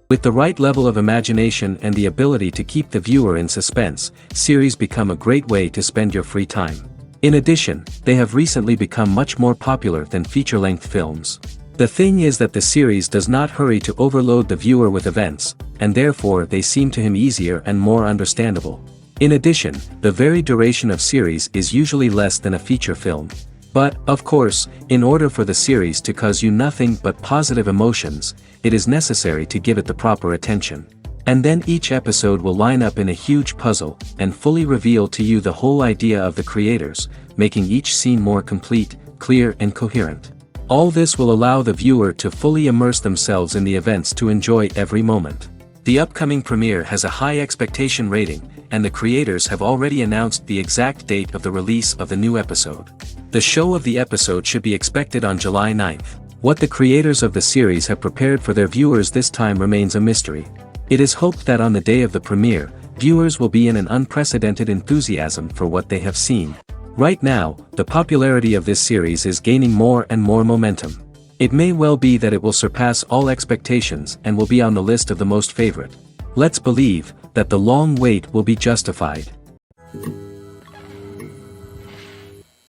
With the right level of imagination and the ability to keep the viewer in suspense, series become a great way to spend your free time. In addition, they have recently become much more popular than feature-length films. The thing is that the series does not hurry to overload the viewer with events, and therefore they seem to him easier and more understandable. In addition, the very duration of series is usually less than a feature film. But, of course, in order for the series to cause you nothing but positive emotions, it is necessary to give it the proper attention. And then each episode will line up in a huge puzzle, and fully reveal to you the whole idea of the creators, making each scene more complete, clear and coherent. All this will allow the viewer to fully immerse themselves in the events to enjoy every moment. The upcoming premiere has a high expectation rating, and the creators have already announced the exact date of the release of the new episode. The show of the episode should be expected on July 9th. What the creators of the series have prepared for their viewers this time remains a mystery. It is hoped that on the day of the premiere, viewers will be in an unprecedented enthusiasm for what they have seen. Right now, the popularity of this series is gaining more and more momentum. It may well be that it will surpass all expectations and will be on the list of the most favorite. Let's believe that the long wait will be justified.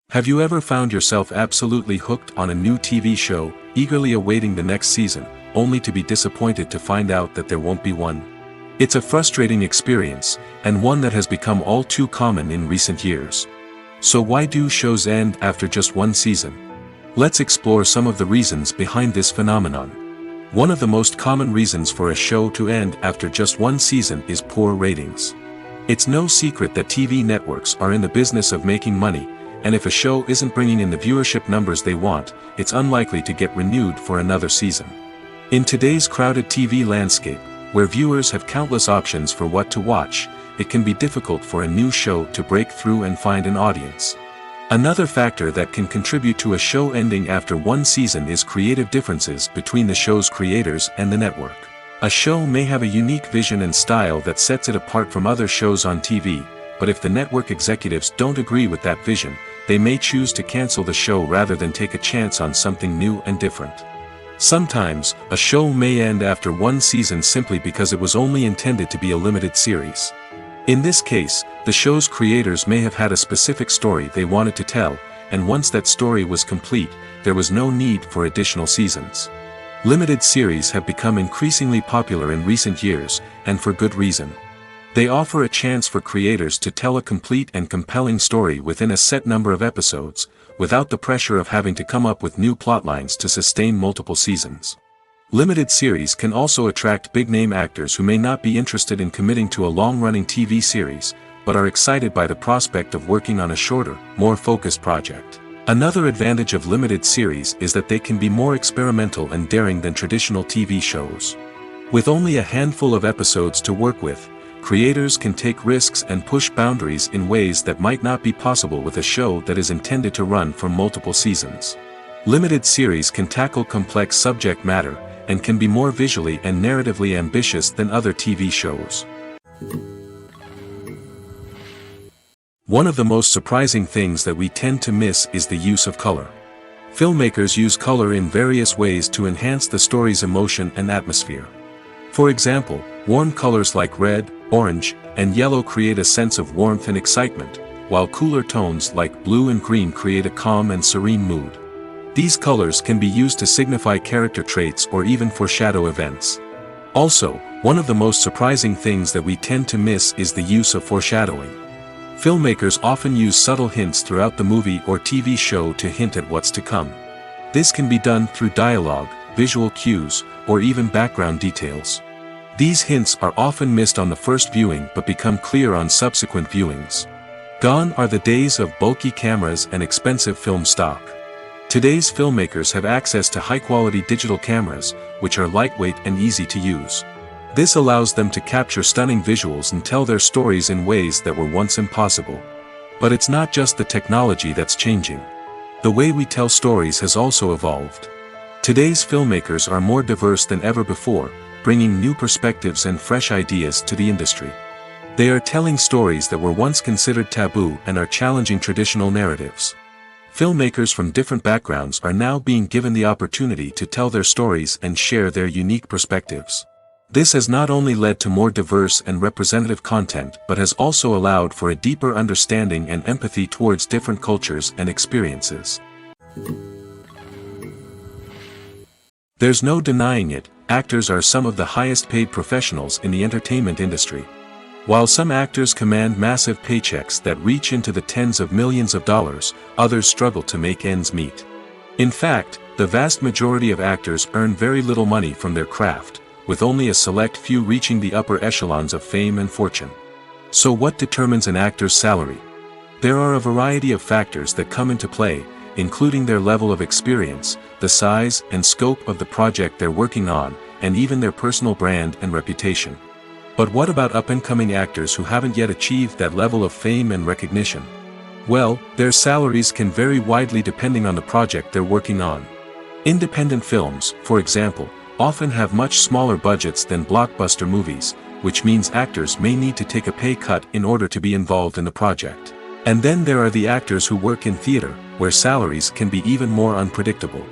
Have you ever found yourself absolutely hooked on a new TV show, eagerly awaiting the next season, only to be disappointed to find out that there won't be one? It's a frustrating experience, and one that has become all too common in recent years. So why do shows end after just one season? Let's explore some of the reasons behind this phenomenon. One of the most common reasons for a show to end after just one season is poor ratings. It's no secret that TV networks are in the business of making money, and if a show isn't bringing in the viewership numbers they want, it's unlikely to get renewed for another season. In today's crowded TV landscape, where viewers have countless options for what to watch, it can be difficult for a new show to break through and find an audience. Another factor that can contribute to a show ending after one season is creative differences between the show's creators and the network. A show may have a unique vision and style that sets it apart from other shows on TV, but if the network executives don't agree with that vision, they may choose to cancel the show rather than take a chance on something new and different. Sometimes, a show may end after one season simply because it was only intended to be a limited series. In this case, the show's creators may have had a specific story they wanted to tell, and once that story was complete, there was no need for additional seasons. Limited series have become increasingly popular in recent years, and for good reason. They offer a chance for creators to tell a complete and compelling story within a set number of episodes, without the pressure of having to come up with new plotlines to sustain multiple seasons. Limited series can also attract big-name actors who may not be interested in committing to a long-running TV series, but are excited by the prospect of working on a shorter, more focused project. Another advantage of limited series is that they can be more experimental and daring than traditional TV shows. With only a handful of episodes to work with, creators can take risks and push boundaries in ways that might not be possible with a show that is intended to run for multiple seasons. Limited series can tackle complex subject matter, and can be more visually and narratively ambitious than other TV shows. One of the most surprising things that we tend to miss is the use of color. Filmmakers use color in various ways to enhance the story's emotion and atmosphere. For example, warm colors like red, orange, and yellow create a sense of warmth and excitement, while cooler tones like blue and green create a calm and serene mood. These colors can be used to signify character traits or even foreshadow events. Also, one of the most surprising things that we tend to miss is the use of foreshadowing. Filmmakers often use subtle hints throughout the movie or TV show to hint at what's to come. This can be done through dialogue, visual cues, or even background details. These hints are often missed on the first viewing but become clear on subsequent viewings. Gone are the days of bulky cameras and expensive film stock. Today's filmmakers have access to high-quality digital cameras, which are lightweight and easy to use. This allows them to capture stunning visuals and tell their stories in ways that were once impossible. But it's not just the technology that's changing. The way we tell stories has also evolved. Today's filmmakers are more diverse than ever before, bringing new perspectives and fresh ideas to the industry. They are telling stories that were once considered taboo and are challenging traditional narratives. Filmmakers from different backgrounds are now being given the opportunity to tell their stories and share their unique perspectives. This has not only led to more diverse and representative content but has also allowed for a deeper understanding and empathy towards different cultures and experiences. There's no denying it, actors are some of the highest paid professionals in the entertainment industry. While some actors command massive paychecks that reach into the tens of millions of dollars, others struggle to make ends meet. In fact, the vast majority of actors earn very little money from their craft, with only a select few reaching the upper echelons of fame and fortune. So what determines an actor's salary? There are a variety of factors that come into play, including their level of experience, the size and scope of the project they're working on, and even their personal brand and reputation. But what about up-and-coming actors who haven't yet achieved that level of fame and recognition? Well, their salaries can vary widely depending on the project they're working on. Independent films, for example, often have much smaller budgets than blockbuster movies, which means actors may need to take a pay cut in order to be involved in the project. And then there are the actors who work in theater, where salaries can be even more unpredictable.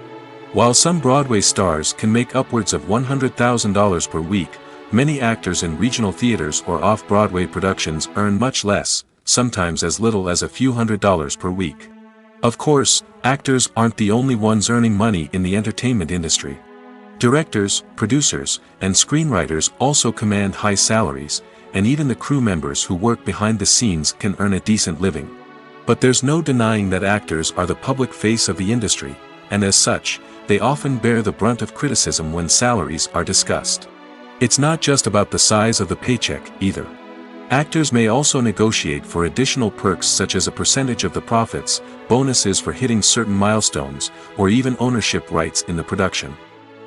While some Broadway stars can make upwards of $100,000 per week, many actors in regional theaters or off-Broadway productions earn much less, sometimes as little as a few $100s per week. Of course, actors aren't the only ones earning money in the entertainment industry. Directors, producers, and screenwriters also command high salaries, and even the crew members who work behind the scenes can earn a decent living. But there's no denying that actors are the public face of the industry, and as such, they often bear the brunt of criticism when salaries are discussed. It's not just about the size of the paycheck, either. Actors may also negotiate for additional perks such as a percentage of the profits, bonuses for hitting certain milestones, or even ownership rights in the production.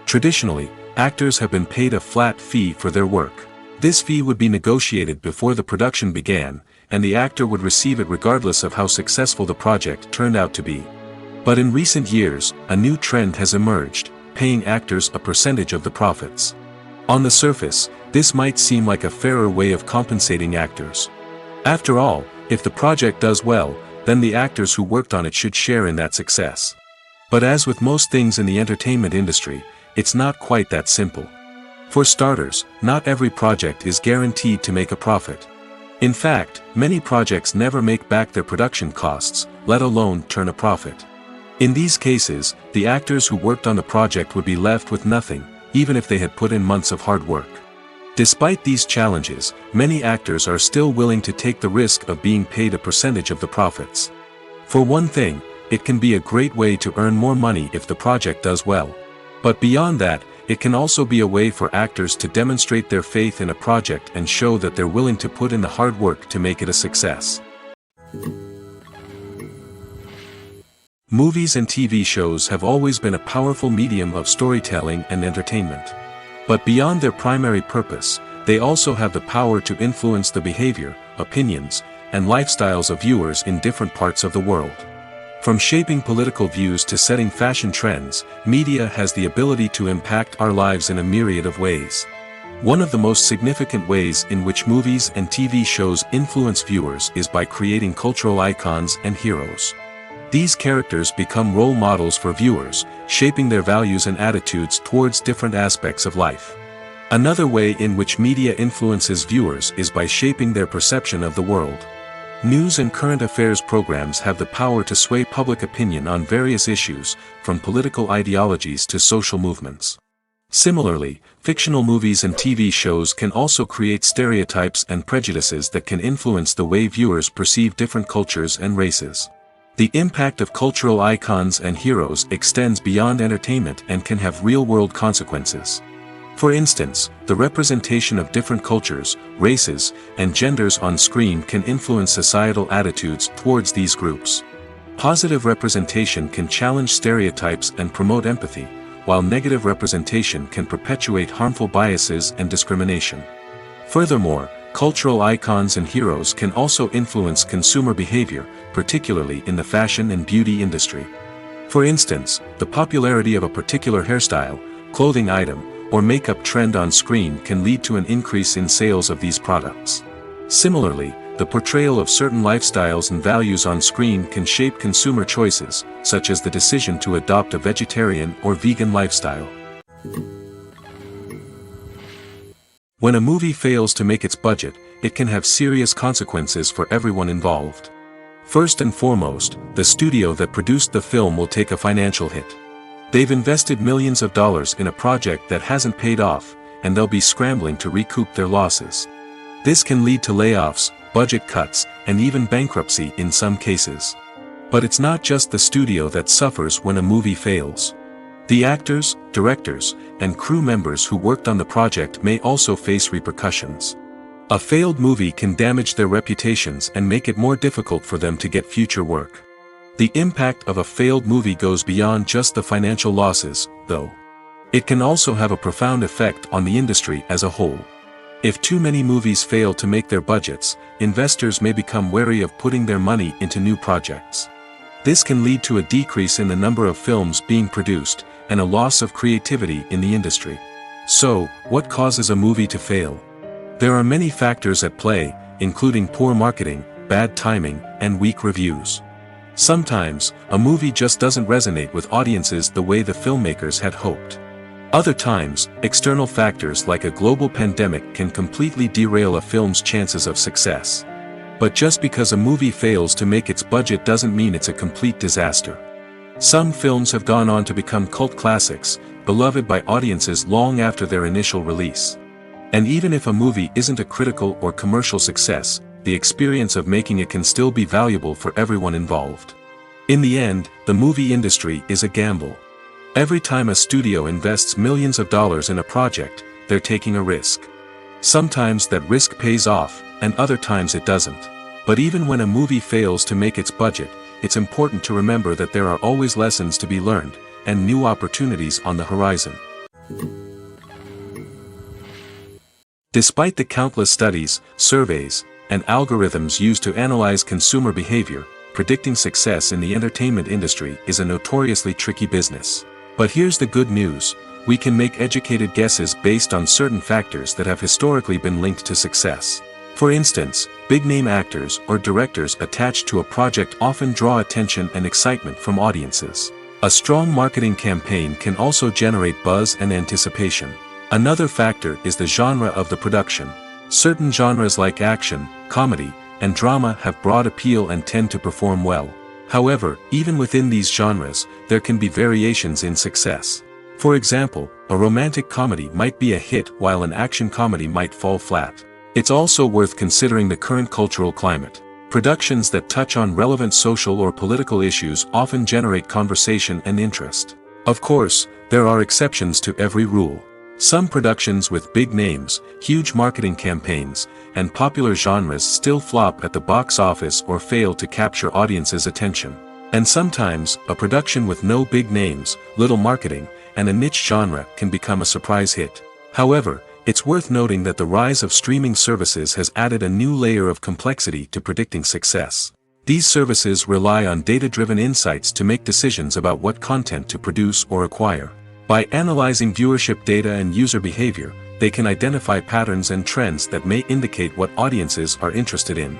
Traditionally, actors have been paid a flat fee for their work. This fee would be negotiated before the production began, and the actor would receive it regardless of how successful the project turned out to be. But in recent years, a new trend has emerged, paying actors a percentage of the profits. On the surface, this might seem like a fairer way of compensating actors. After all, if the project does well, then the actors who worked on it should share in that success. But as with most things in the entertainment industry, it's not quite that simple. For starters, not every project is guaranteed to make a profit. In fact, many projects never make back their production costs, let alone turn a profit. In these cases, the actors who worked on the project would be left with nothing, even if they had put in months of hard work. Despite these challenges, many actors are still willing to take the risk of being paid a percentage of the profits. For one thing, it can be a great way to earn more money if the project does well. But beyond that, it can also be a way for actors to demonstrate their faith in a project and show that they're willing to put in the hard work to make it a success. Movies and TV shows have always been a powerful medium of storytelling and entertainment. But beyond their primary purpose, they also have the power to influence the behavior, opinions, and lifestyles of viewers in different parts of the world. From shaping political views to setting fashion trends, media has the ability to impact our lives in a myriad of ways. One of the most significant ways in which movies and TV shows influence viewers is by creating cultural icons and heroes. These characters become role models for viewers, shaping their values and attitudes towards different aspects of life. Another way in which media influences viewers is by shaping their perception of the world. News and current affairs programs have the power to sway public opinion on various issues, from political ideologies to social movements. Similarly, fictional movies and TV shows can also create stereotypes and prejudices that can influence the way viewers perceive different cultures and races. The impact of cultural icons and heroes extends beyond entertainment and can have real-world consequences. For instance, the representation of different cultures, races, and genders on screen can influence societal attitudes towards these groups. Positive representation can challenge stereotypes and promote empathy, while negative representation can perpetuate harmful biases and discrimination. Furthermore, cultural icons and heroes can also influence consumer behavior, particularly in the fashion and beauty industry. For instance, the popularity of a particular hairstyle, clothing item, or makeup trend on screen can lead to an increase in sales of these products. Similarly, the portrayal of certain lifestyles and values on screen can shape consumer choices, such as the decision to adopt a vegetarian or vegan lifestyle. When a movie fails to make its budget, it can have serious consequences for everyone involved. First and foremost, the studio that produced the film will take a financial hit. They've invested millions of dollars in a project that hasn't paid off, and they'll be scrambling to recoup their losses. This can lead to layoffs, budget cuts, and even bankruptcy in some cases. But it's not just the studio that suffers when a movie fails. The actors, directors, and crew members who worked on the project may also face repercussions. A failed movie can damage their reputations and make it more difficult for them to get future work. The impact of a failed movie goes beyond just the financial losses, though. It can also have a profound effect on the industry as a whole. If too many movies fail to make their budgets, investors may become wary of putting their money into new projects. This can lead to a decrease in the number of films being produced, and a loss of creativity in the industry. So, what causes a movie to fail? There are many factors at play, including poor marketing, bad timing, and weak reviews. Sometimes, a movie just doesn't resonate with audiences the way the filmmakers had hoped. Other times, external factors like a global pandemic can completely derail a film's chances of success. But just because a movie fails to make its budget doesn't mean it's a complete disaster. Some films have gone on to become cult classics, beloved by audiences long after their initial release. And even if a movie isn't a critical or commercial success, the experience of making it can still be valuable for everyone involved. In the end, the movie industry is a gamble. Every time a studio invests millions of dollars in a project, they're taking a risk. Sometimes that risk pays off, and other times it doesn't. But even when a movie fails to make its budget, it's important to remember that there are always lessons to be learned, and new opportunities on the horizon. Despite the countless studies, surveys, and algorithms used to analyze consumer behavior, predicting success in the entertainment industry is a notoriously tricky business. But here's the good news: we can make educated guesses based on certain factors that have historically been linked to success. For instance, big-name actors or directors attached to a project often draw attention and excitement from audiences. A strong marketing campaign can also generate buzz and anticipation. Another factor is the genre of the production. Certain genres like action, comedy, and drama have broad appeal and tend to perform well. However, even within these genres, there can be variations in success. For example, a romantic comedy might be a hit while an action comedy might fall flat. It's also worth considering the current cultural climate. Productions that touch on relevant social or political issues often generate conversation and interest. Of course, there are exceptions to every rule. Some productions with big names, huge marketing campaigns, and popular genres still flop at the box office or fail to capture audiences' attention. And sometimes, a production with no big names, little marketing, and a niche genre can become a surprise hit. However, it's worth noting that the rise of streaming services has added a new layer of complexity to predicting success. These services rely on data-driven insights to make decisions about what content to produce or acquire. By analyzing viewership data and user behavior, they can identify patterns and trends that may indicate what audiences are interested in.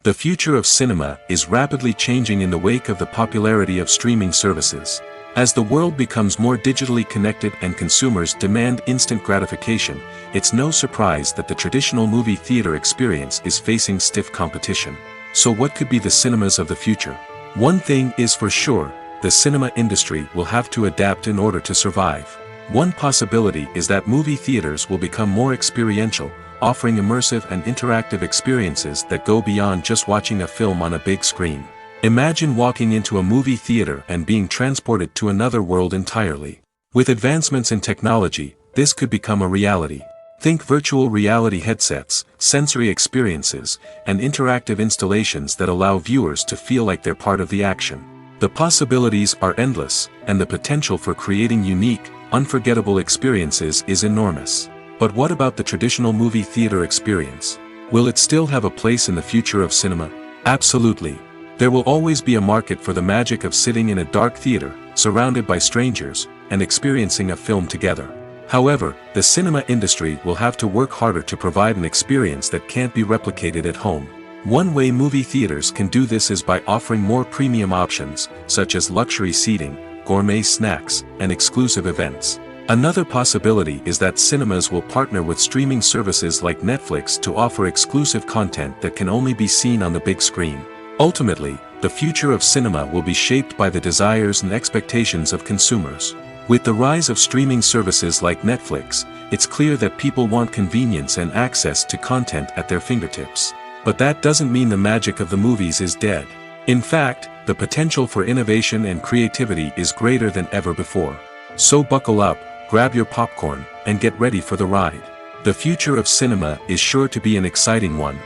The future of cinema is rapidly changing in the wake of the popularity of streaming services. As the world becomes more digitally connected and consumers demand instant gratification, it's no surprise that the traditional movie theater experience is facing stiff competition. So what could be the cinemas of the future? One thing is for sure: the cinema industry will have to adapt in order to survive. One possibility is that movie theaters will become more experiential, offering immersive and interactive experiences that go beyond just watching a film on a big screen. Imagine walking into a movie theater and being transported to another world entirely. With advancements in technology, this could become a reality. Think virtual reality headsets, sensory experiences, and interactive installations that allow viewers to feel like they're part of the action. The possibilities are endless, and the potential for creating unique, unforgettable experiences is enormous. But what about the traditional movie theater experience? Will it still have a place in the future of cinema? Absolutely. There will always be a market for the magic of sitting in a dark theater, surrounded by strangers, and experiencing a film together. However, the cinema industry will have to work harder to provide an experience that can't be replicated at home. One way movie theaters can do this is by offering more premium options, such as luxury seating, gourmet snacks, and exclusive events. Another possibility is that cinemas will partner with streaming services like Netflix to offer exclusive content that can only be seen on the big screen. Ultimately, the future of cinema will be shaped by the desires and expectations of consumers. With the rise of streaming services like Netflix, it's clear that people want convenience and access to content at their fingertips. But that doesn't mean the magic of the movies is dead. In fact, the potential for innovation and creativity is greater than ever before. So buckle up, grab your popcorn, and get ready for the ride. The future of cinema is sure to be an exciting one.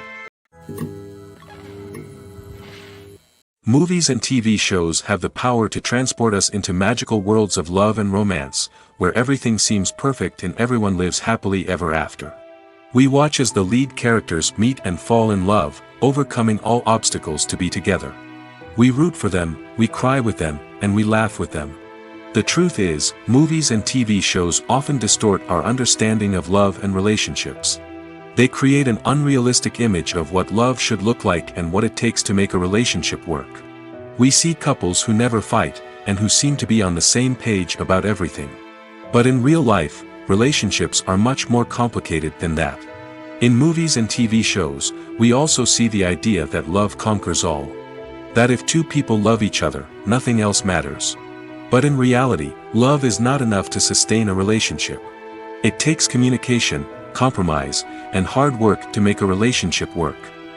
Movies and TV shows have the power to transport us into magical worlds of love and romance, where everything seems perfect and everyone lives happily ever after. We watch as the lead characters meet and fall in love, overcoming all obstacles to be together. We root for them, we cry with them, and we laugh with them. The truth is, movies and TV shows often distort our understanding of love and relationships. They create an unrealistic image of what love should look like and what it takes to make a relationship work. We see couples who never fight, and who seem to be on the same page about everything. But in real life, relationships are much more complicated than that. In movies and TV shows, we also see the idea that love conquers all. That if two people love each other, nothing else matters. But in reality, love is not enough to sustain a relationship. It takes communication, compromise, and hard work to make a relationship work.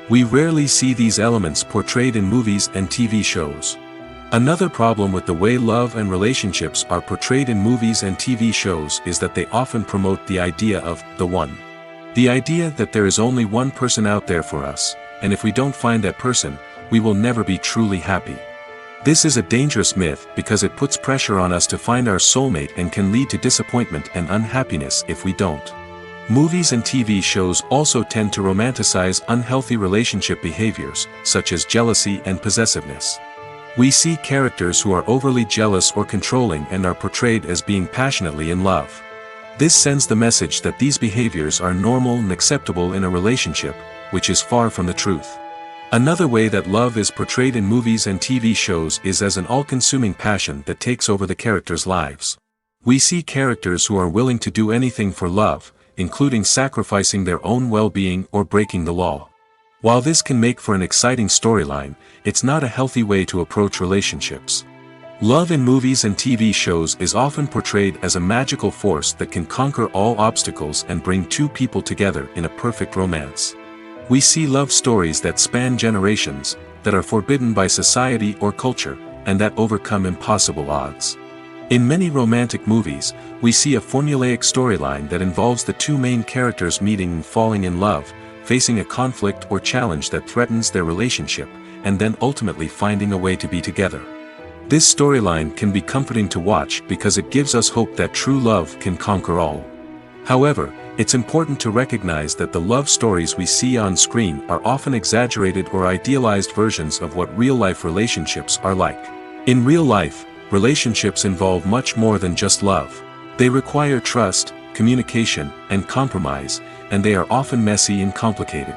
We rarely see these elements portrayed in movies and TV shows. Another problem with the way love and relationships are portrayed in movies and TV shows is that they often promote the idea of the one. The idea that there is only one person out there for us, and if we don't find that person, we will never be truly happy. This is a dangerous myth because it puts pressure on us to find our soulmate and can lead to disappointment and unhappiness if we don't. Movies and TV shows also tend to romanticize unhealthy relationship behaviors, such as jealousy and possessiveness. We see characters who are overly jealous or controlling and are portrayed as being passionately in love. This sends the message that these behaviors are normal and acceptable in a relationship, which is far from the truth. Another way that love is portrayed in movies and TV shows is as an all-consuming passion that takes over the characters' lives. We see characters who are willing to do anything for love, including sacrificing their own well-being or breaking the law. While this can make for an exciting storyline, it's not a healthy way to approach relationships. Love in movies and TV shows is often portrayed as a magical force that can conquer all obstacles and bring two people together in a perfect romance. We see love stories that span generations, that are forbidden by society or culture, and that overcome impossible odds. In many romantic movies, we see a formulaic storyline that involves the two main characters meeting and falling in love, facing a conflict or challenge that threatens their relationship, and then ultimately finding a way to be together. This storyline can be comforting to watch because it gives us hope that true love can conquer all. However, it's important to recognize that the love stories we see on screen are often exaggerated or idealized versions of what real-life relationships are like. In real life, relationships involve much more than just love. They require trust, communication, and compromise, and they are often messy and complicated.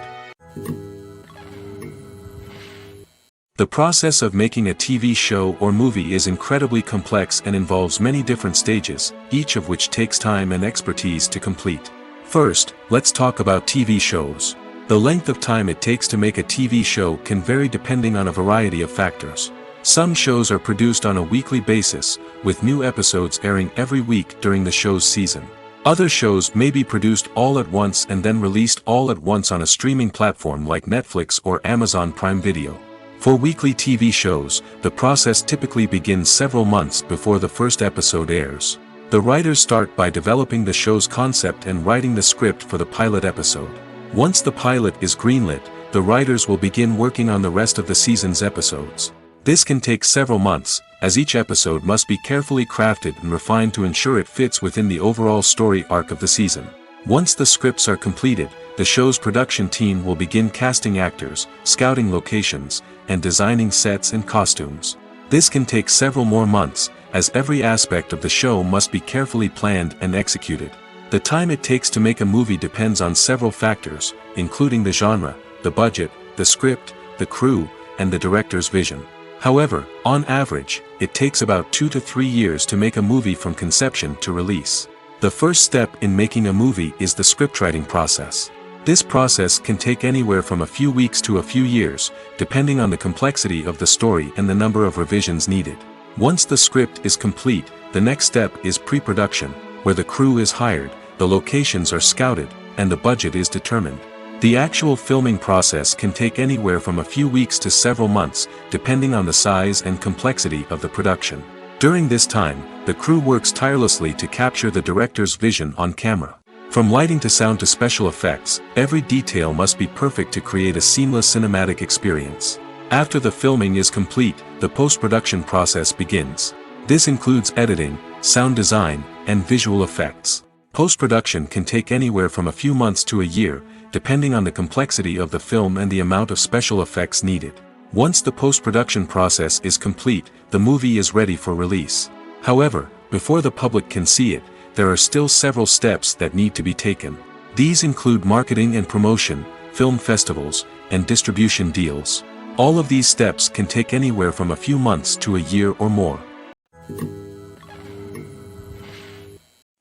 The process of making a TV show or movie is incredibly complex and involves many different stages, each of which takes time and expertise to complete. First, let's talk about TV shows. The length of time it takes to make a TV show can vary depending on a variety of factors. Some shows are produced on a weekly basis, with new episodes airing every week during the show's season. Other shows may be produced all at once and then released all at once on a streaming platform like Netflix or Amazon Prime Video. For weekly TV shows, the process typically begins several months before the first episode airs. The writers start by developing the show's concept and writing the script for the pilot episode. Once the pilot is greenlit, the writers will begin working on the rest of the season's episodes. This can take several months, as each episode must be carefully crafted and refined to ensure it fits within the overall story arc of the season. Once the scripts are completed, the show's production team will begin casting actors, scouting locations, and designing sets and costumes. This can take several more months, as every aspect of the show must be carefully planned and executed. The time it takes to make a movie depends on several factors, including the genre, the budget, the script, the crew, and the director's vision. However, on average, it takes about 2 to 3 years to make a movie from conception to release. The first step in making a movie is the scriptwriting process. This process can take anywhere from a few weeks to a few years, depending on the complexity of the story and the number of revisions needed. Once the script is complete, the next step is pre-production, where the crew is hired, the locations are scouted, and the budget is determined. The actual filming process can take anywhere from a few weeks to several months, depending on the size and complexity of the production. During this time, the crew works tirelessly to capture the director's vision on camera. From lighting to sound to special effects, every detail must be perfect to create a seamless cinematic experience. After the filming is complete, the post-production process begins. This includes editing, sound design, and visual effects. Post-production can take anywhere from a few months to a year, depending on the complexity of the film and the amount of special effects needed. Once the post-production process is complete, the movie is ready for release. However, before the public can see it, there are still several steps that need to be taken. These include marketing and promotion, film festivals, and distribution deals. All of these steps can take anywhere from a few months to a year or more.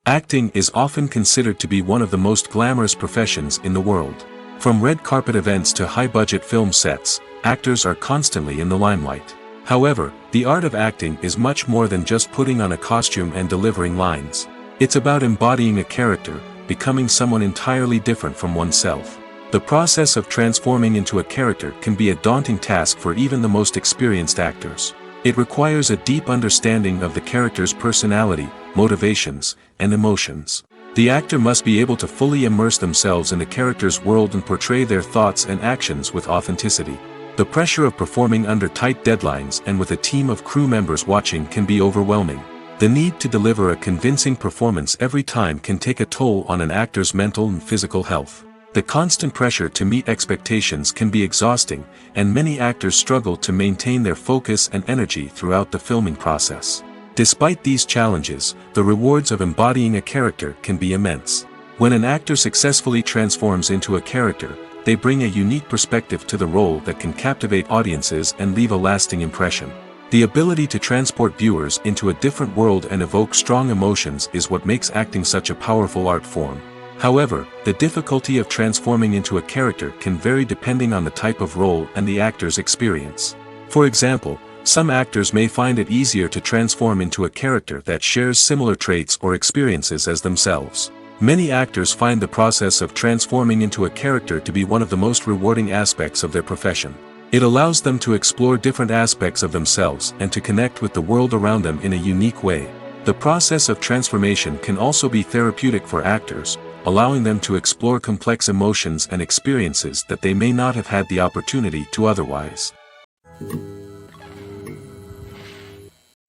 Acting is often considered to be one of the most glamorous professions in the world. From red carpet events to high-budget film sets, actors are constantly in the limelight. However, the art of acting is much more than just putting on a costume and delivering lines. It's about embodying a character, becoming someone entirely different from oneself. The process of transforming into a character can be a daunting task for even the most experienced actors. It requires a deep understanding of the character's personality, motivations, and emotions. The actor must be able to fully immerse themselves in the character's world and portray their thoughts and actions with authenticity. The pressure of performing under tight deadlines and with a team of crew members watching can be overwhelming. The need to deliver a convincing performance every time can take a toll on an actor's mental and physical health. The constant pressure to meet expectations can be exhausting, and many actors struggle to maintain their focus and energy throughout the filming process. Despite these challenges, the rewards of embodying a character can be immense. When an actor successfully transforms into a character, they bring a unique perspective to the role that can captivate audiences and leave a lasting impression. The ability to transport viewers into a different world and evoke strong emotions is what makes acting such a powerful art form. However, the difficulty of transforming into a character can vary depending on the type of role and the actor's experience. For example, some actors may find it easier to transform into a character that shares similar traits or experiences as themselves. Many actors find the process of transforming into a character to be one of the most rewarding aspects of their profession. It allows them to explore different aspects of themselves and to connect with the world around them in a unique way. The process of transformation can also be therapeutic for actors, allowing them to explore complex emotions and experiences that they may not have had the opportunity to otherwise.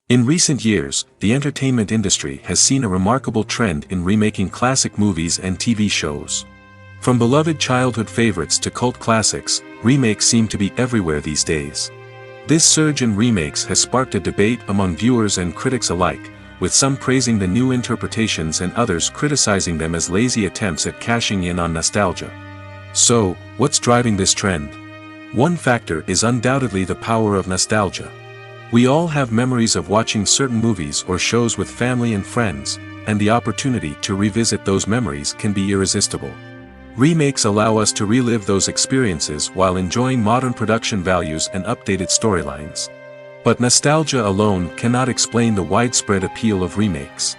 In recent years, the entertainment industry has seen a remarkable trend in remaking classic movies and TV shows. From beloved childhood favorites to cult classics, remakes seem to be everywhere these days. This surge in remakes has sparked a debate among viewers and critics alike, with some praising the new interpretations and others criticizing them as lazy attempts at cashing in on nostalgia. So, what's driving this trend? One factor is undoubtedly the power of nostalgia. We all have memories of watching certain movies or shows with family and friends, and the opportunity to revisit those memories can be irresistible. Remakes allow us to relive those experiences while enjoying modern production values and updated storylines. But nostalgia alone cannot explain the widespread appeal of remakes.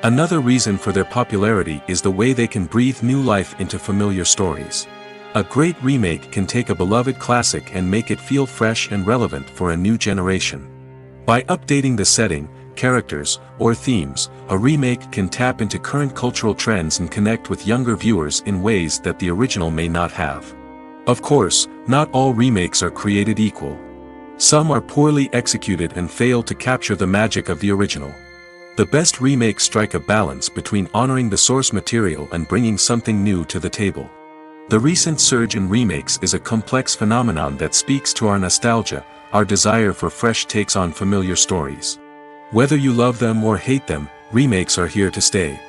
Another reason for their popularity is the way they can breathe new life into familiar stories. A great remake can take a beloved classic and make it feel fresh and relevant for a new generation. By updating the setting, characters, or themes, a remake can tap into current cultural trends and connect with younger viewers in ways that the original may not have. Of course, not all remakes are created equal. Some are poorly executed and fail to capture the magic of the original. The best remakes strike a balance between honoring the source material and bringing something new to the table. The recent surge in remakes is a complex phenomenon that speaks to our nostalgia, our desire for fresh takes on familiar stories. Whether you love them or hate them, remakes are here to stay.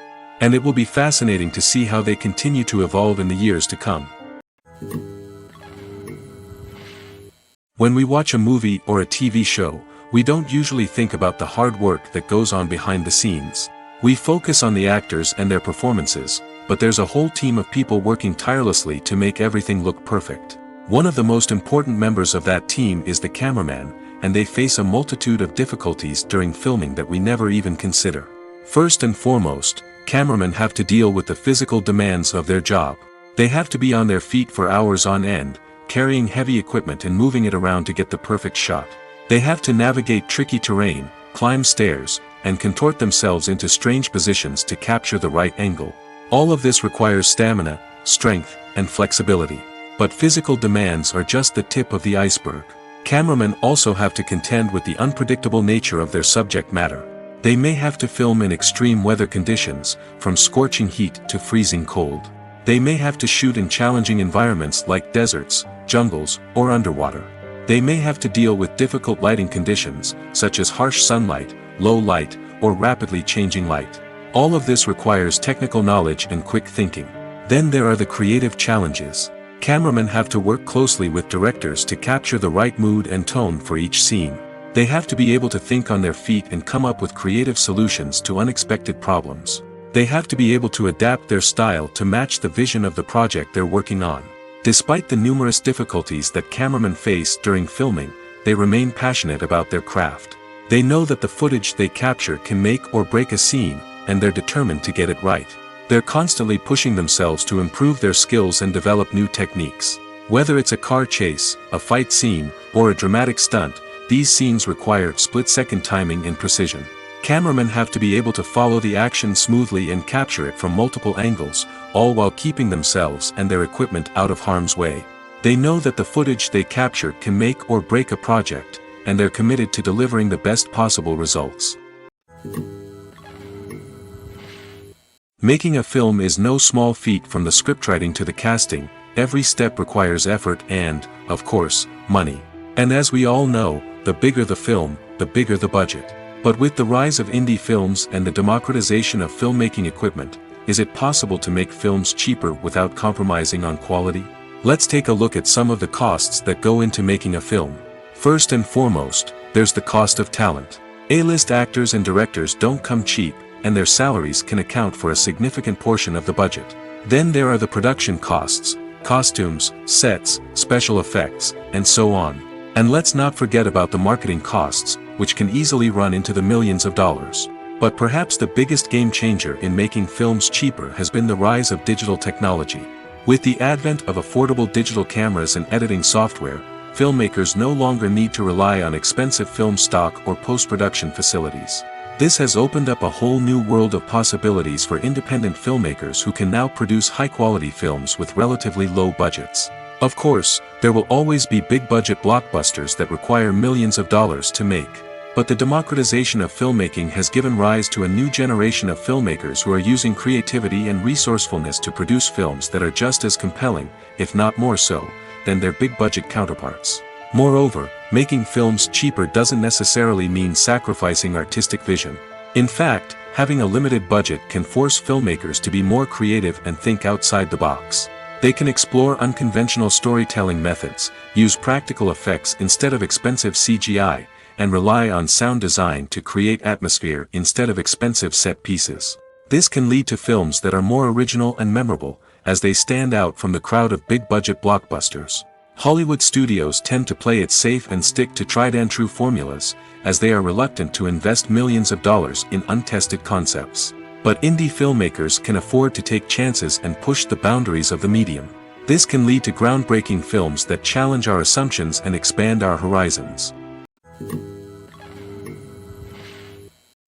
And it will be fascinating to see how they continue to evolve in the years to come. When we watch a movie or a TV show, we don't usually think about the hard work that goes on behind the scenes. We focus on the actors and their performances, but there's a whole team of people working tirelessly to make everything look perfect. One of the most important members of that team is the cameraman, and they face a multitude of difficulties during filming that we never even consider. First and foremost, cameramen have to deal with the physical demands of their job. They have to be on their feet for hours on end, carrying heavy equipment and moving it around to get the perfect shot. They have to navigate tricky terrain, climb stairs, and contort themselves into strange positions to capture the right angle. All of this requires stamina, strength, and flexibility. But physical demands are just the tip of the iceberg. Cameramen also have to contend with the unpredictable nature of their subject matter. They may have to film in extreme weather conditions, from scorching heat to freezing cold. They may have to shoot in challenging environments like deserts, jungles, or underwater. They may have to deal with difficult lighting conditions, such as harsh sunlight, low light, or rapidly changing light. All of this requires technical knowledge and quick thinking. Then there are the creative challenges. Cameramen have to work closely with directors to capture the right mood and tone for each scene. They have to be able to think on their feet and come up with creative solutions to unexpected problems. They have to be able to adapt their style to match the vision of the project they're working on. Despite the numerous difficulties that cameramen face during filming, they remain passionate about their craft. They know that the footage they capture can make or break a scene, and they're determined to get it right. They're constantly pushing themselves to improve their skills and develop new techniques. Whether it's a car chase, a fight scene, or a dramatic stunt, these scenes require split-second timing and precision. Cameramen have to be able to follow the action smoothly and capture it from multiple angles, all while keeping themselves and their equipment out of harm's way. They know that the footage they capture can make or break a project, and they're committed to delivering the best possible results. Making a film is no small feat. From the scriptwriting to the casting, every step requires effort and, of course, money. And as we all know, the bigger the film, the bigger the budget. But with the rise of indie films and the democratization of filmmaking equipment, is it possible to make films cheaper without compromising on quality? Let's take a look at some of the costs that go into making a film. First and foremost, there's the cost of talent. A-list actors and directors don't come cheap, and their salaries can account for a significant portion of the budget. Then there are the production costs, costumes, sets, special effects, and so on. And let's not forget about the marketing costs, which can easily run into the millions of dollars. But perhaps the biggest game changer in making films cheaper has been the rise of digital technology. With the advent of affordable digital cameras and editing software, filmmakers no longer need to rely on expensive film stock or post-production facilities. This has opened up a whole new world of possibilities for independent filmmakers who can now produce high-quality films with relatively low budgets. Of course, there will always be big-budget blockbusters that require millions of dollars to make. But the democratization of filmmaking has given rise to a new generation of filmmakers who are using creativity and resourcefulness to produce films that are just as compelling, if not more so, than their big-budget counterparts. Moreover, making films cheaper doesn't necessarily mean sacrificing artistic vision. In fact, having a limited budget can force filmmakers to be more creative and think outside the box. They can explore unconventional storytelling methods, use practical effects instead of expensive CGI, and rely on sound design to create atmosphere instead of expensive set pieces. This can lead to films that are more original and memorable, as they stand out from the crowd of big-budget blockbusters. Hollywood studios tend to play it safe and stick to tried-and-true formulas, as they are reluctant to invest millions of dollars in untested concepts. But indie filmmakers can afford to take chances and push the boundaries of the medium. This can lead to groundbreaking films that challenge our assumptions and expand our horizons.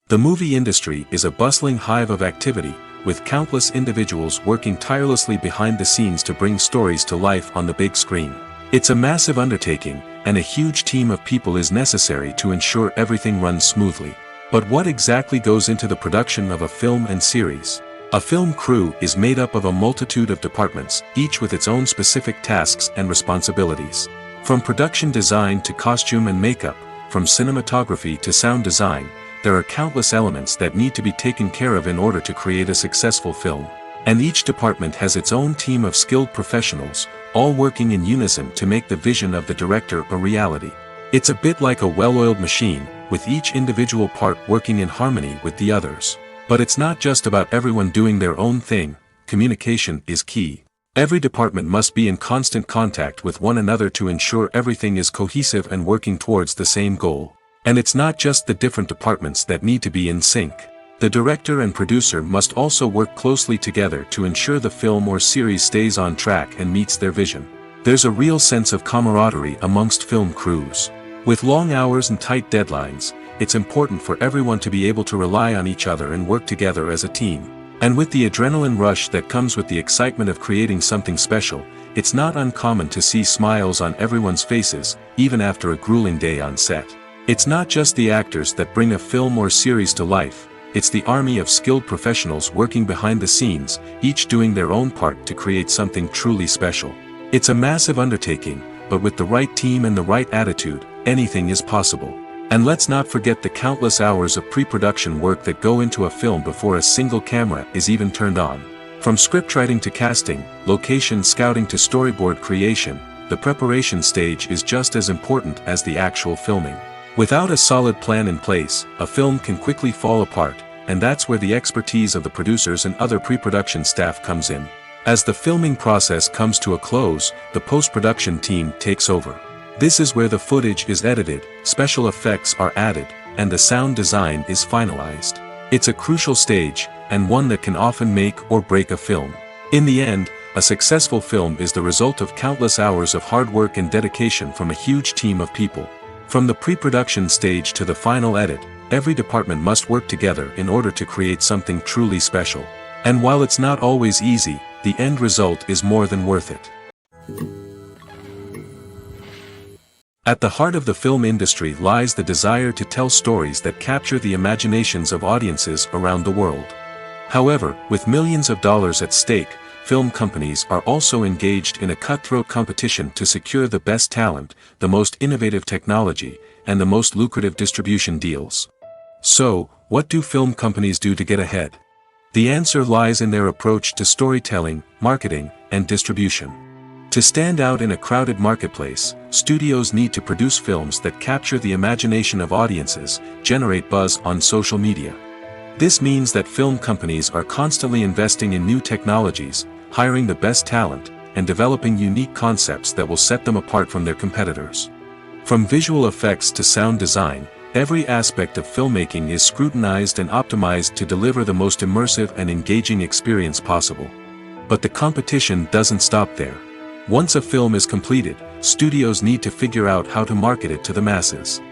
The movie industry is a bustling hive of activity, with countless individuals working tirelessly behind the scenes to bring stories to life on the big screen. It's a massive undertaking, and a huge team of people is necessary to ensure everything runs smoothly. But what exactly goes into the production of a film and series? A film crew is made up of a multitude of departments, each with its own specific tasks and responsibilities. From production design to costume and makeup, from cinematography to sound design, there are countless elements that need to be taken care of in order to create a successful film. And each department has its own team of skilled professionals, all working in unison to make the vision of the director a reality. It's a bit like a well-oiled machine, with each individual part working in harmony with the others. But it's not just about everyone doing their own thing. Communication is key. Every department must be in constant contact with one another to ensure everything is cohesive and working towards the same goal. And it's not just the different departments that need to be in sync. The director and producer must also work closely together to ensure the film or series stays on track and meets their vision. There's a real sense of camaraderie amongst film crews. With long hours and tight deadlines, it's important for everyone to be able to rely on each other and work together as a team. And with the adrenaline rush that comes with the excitement of creating something special, it's not uncommon to see smiles on everyone's faces, even after a grueling day on set. It's not just the actors that bring a film or series to life, it's the army of skilled professionals working behind the scenes, each doing their own part to create something truly special. It's a massive undertaking, but with the right team and the right attitude, anything is possible. And let's not forget the countless hours of pre-production work that go into a film before a single camera is even turned on. From scriptwriting to casting, location scouting to storyboard creation, the preparation stage is just as important as the actual filming. Without a solid plan in place, a film can quickly fall apart, and that's where the expertise of the producers and other pre-production staff comes in. As the filming process comes to a close, the post-production team takes over. This is where the footage is edited, special effects are added, and the sound design is finalized. It's a crucial stage, and one that can often make or break a film. In the end, a successful film is the result of countless hours of hard work and dedication from a huge team of people. From the pre-production stage to the final edit, every department must work together in order to create something truly special. And while it's not always easy, the end result is more than worth it. At the heart of the film industry lies the desire to tell stories that capture the imaginations of audiences around the world. However, with millions of dollars at stake, film companies are also engaged in a cutthroat competition to secure the best talent, the most innovative technology, and the most lucrative distribution deals. So, what do film companies do to get ahead? The answer lies in their approach to storytelling, marketing, and distribution. To stand out in a crowded marketplace, studios need to produce films that capture the imagination of audiences, generate buzz on social media. This means that film companies are constantly investing in new technologies, hiring the best talent, and developing unique concepts that will set them apart from their competitors. From visual effects to sound design, every aspect of filmmaking is scrutinized and optimized to deliver the most immersive and engaging experience possible. But the competition doesn't stop there. Once a film is completed, studios need to figure out how to market it to the masses.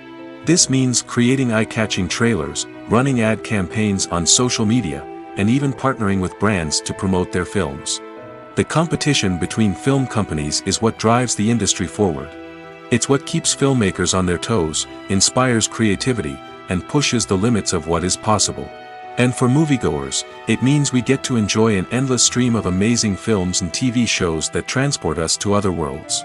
This means creating eye-catching trailers, running ad campaigns on social media, and even partnering with brands to promote their films. The competition between film companies is what drives the industry forward. It's what keeps filmmakers on their toes, inspires creativity, and pushes the limits of what is possible. And for moviegoers, it means we get to enjoy an endless stream of amazing films and TV shows that transport us to other worlds.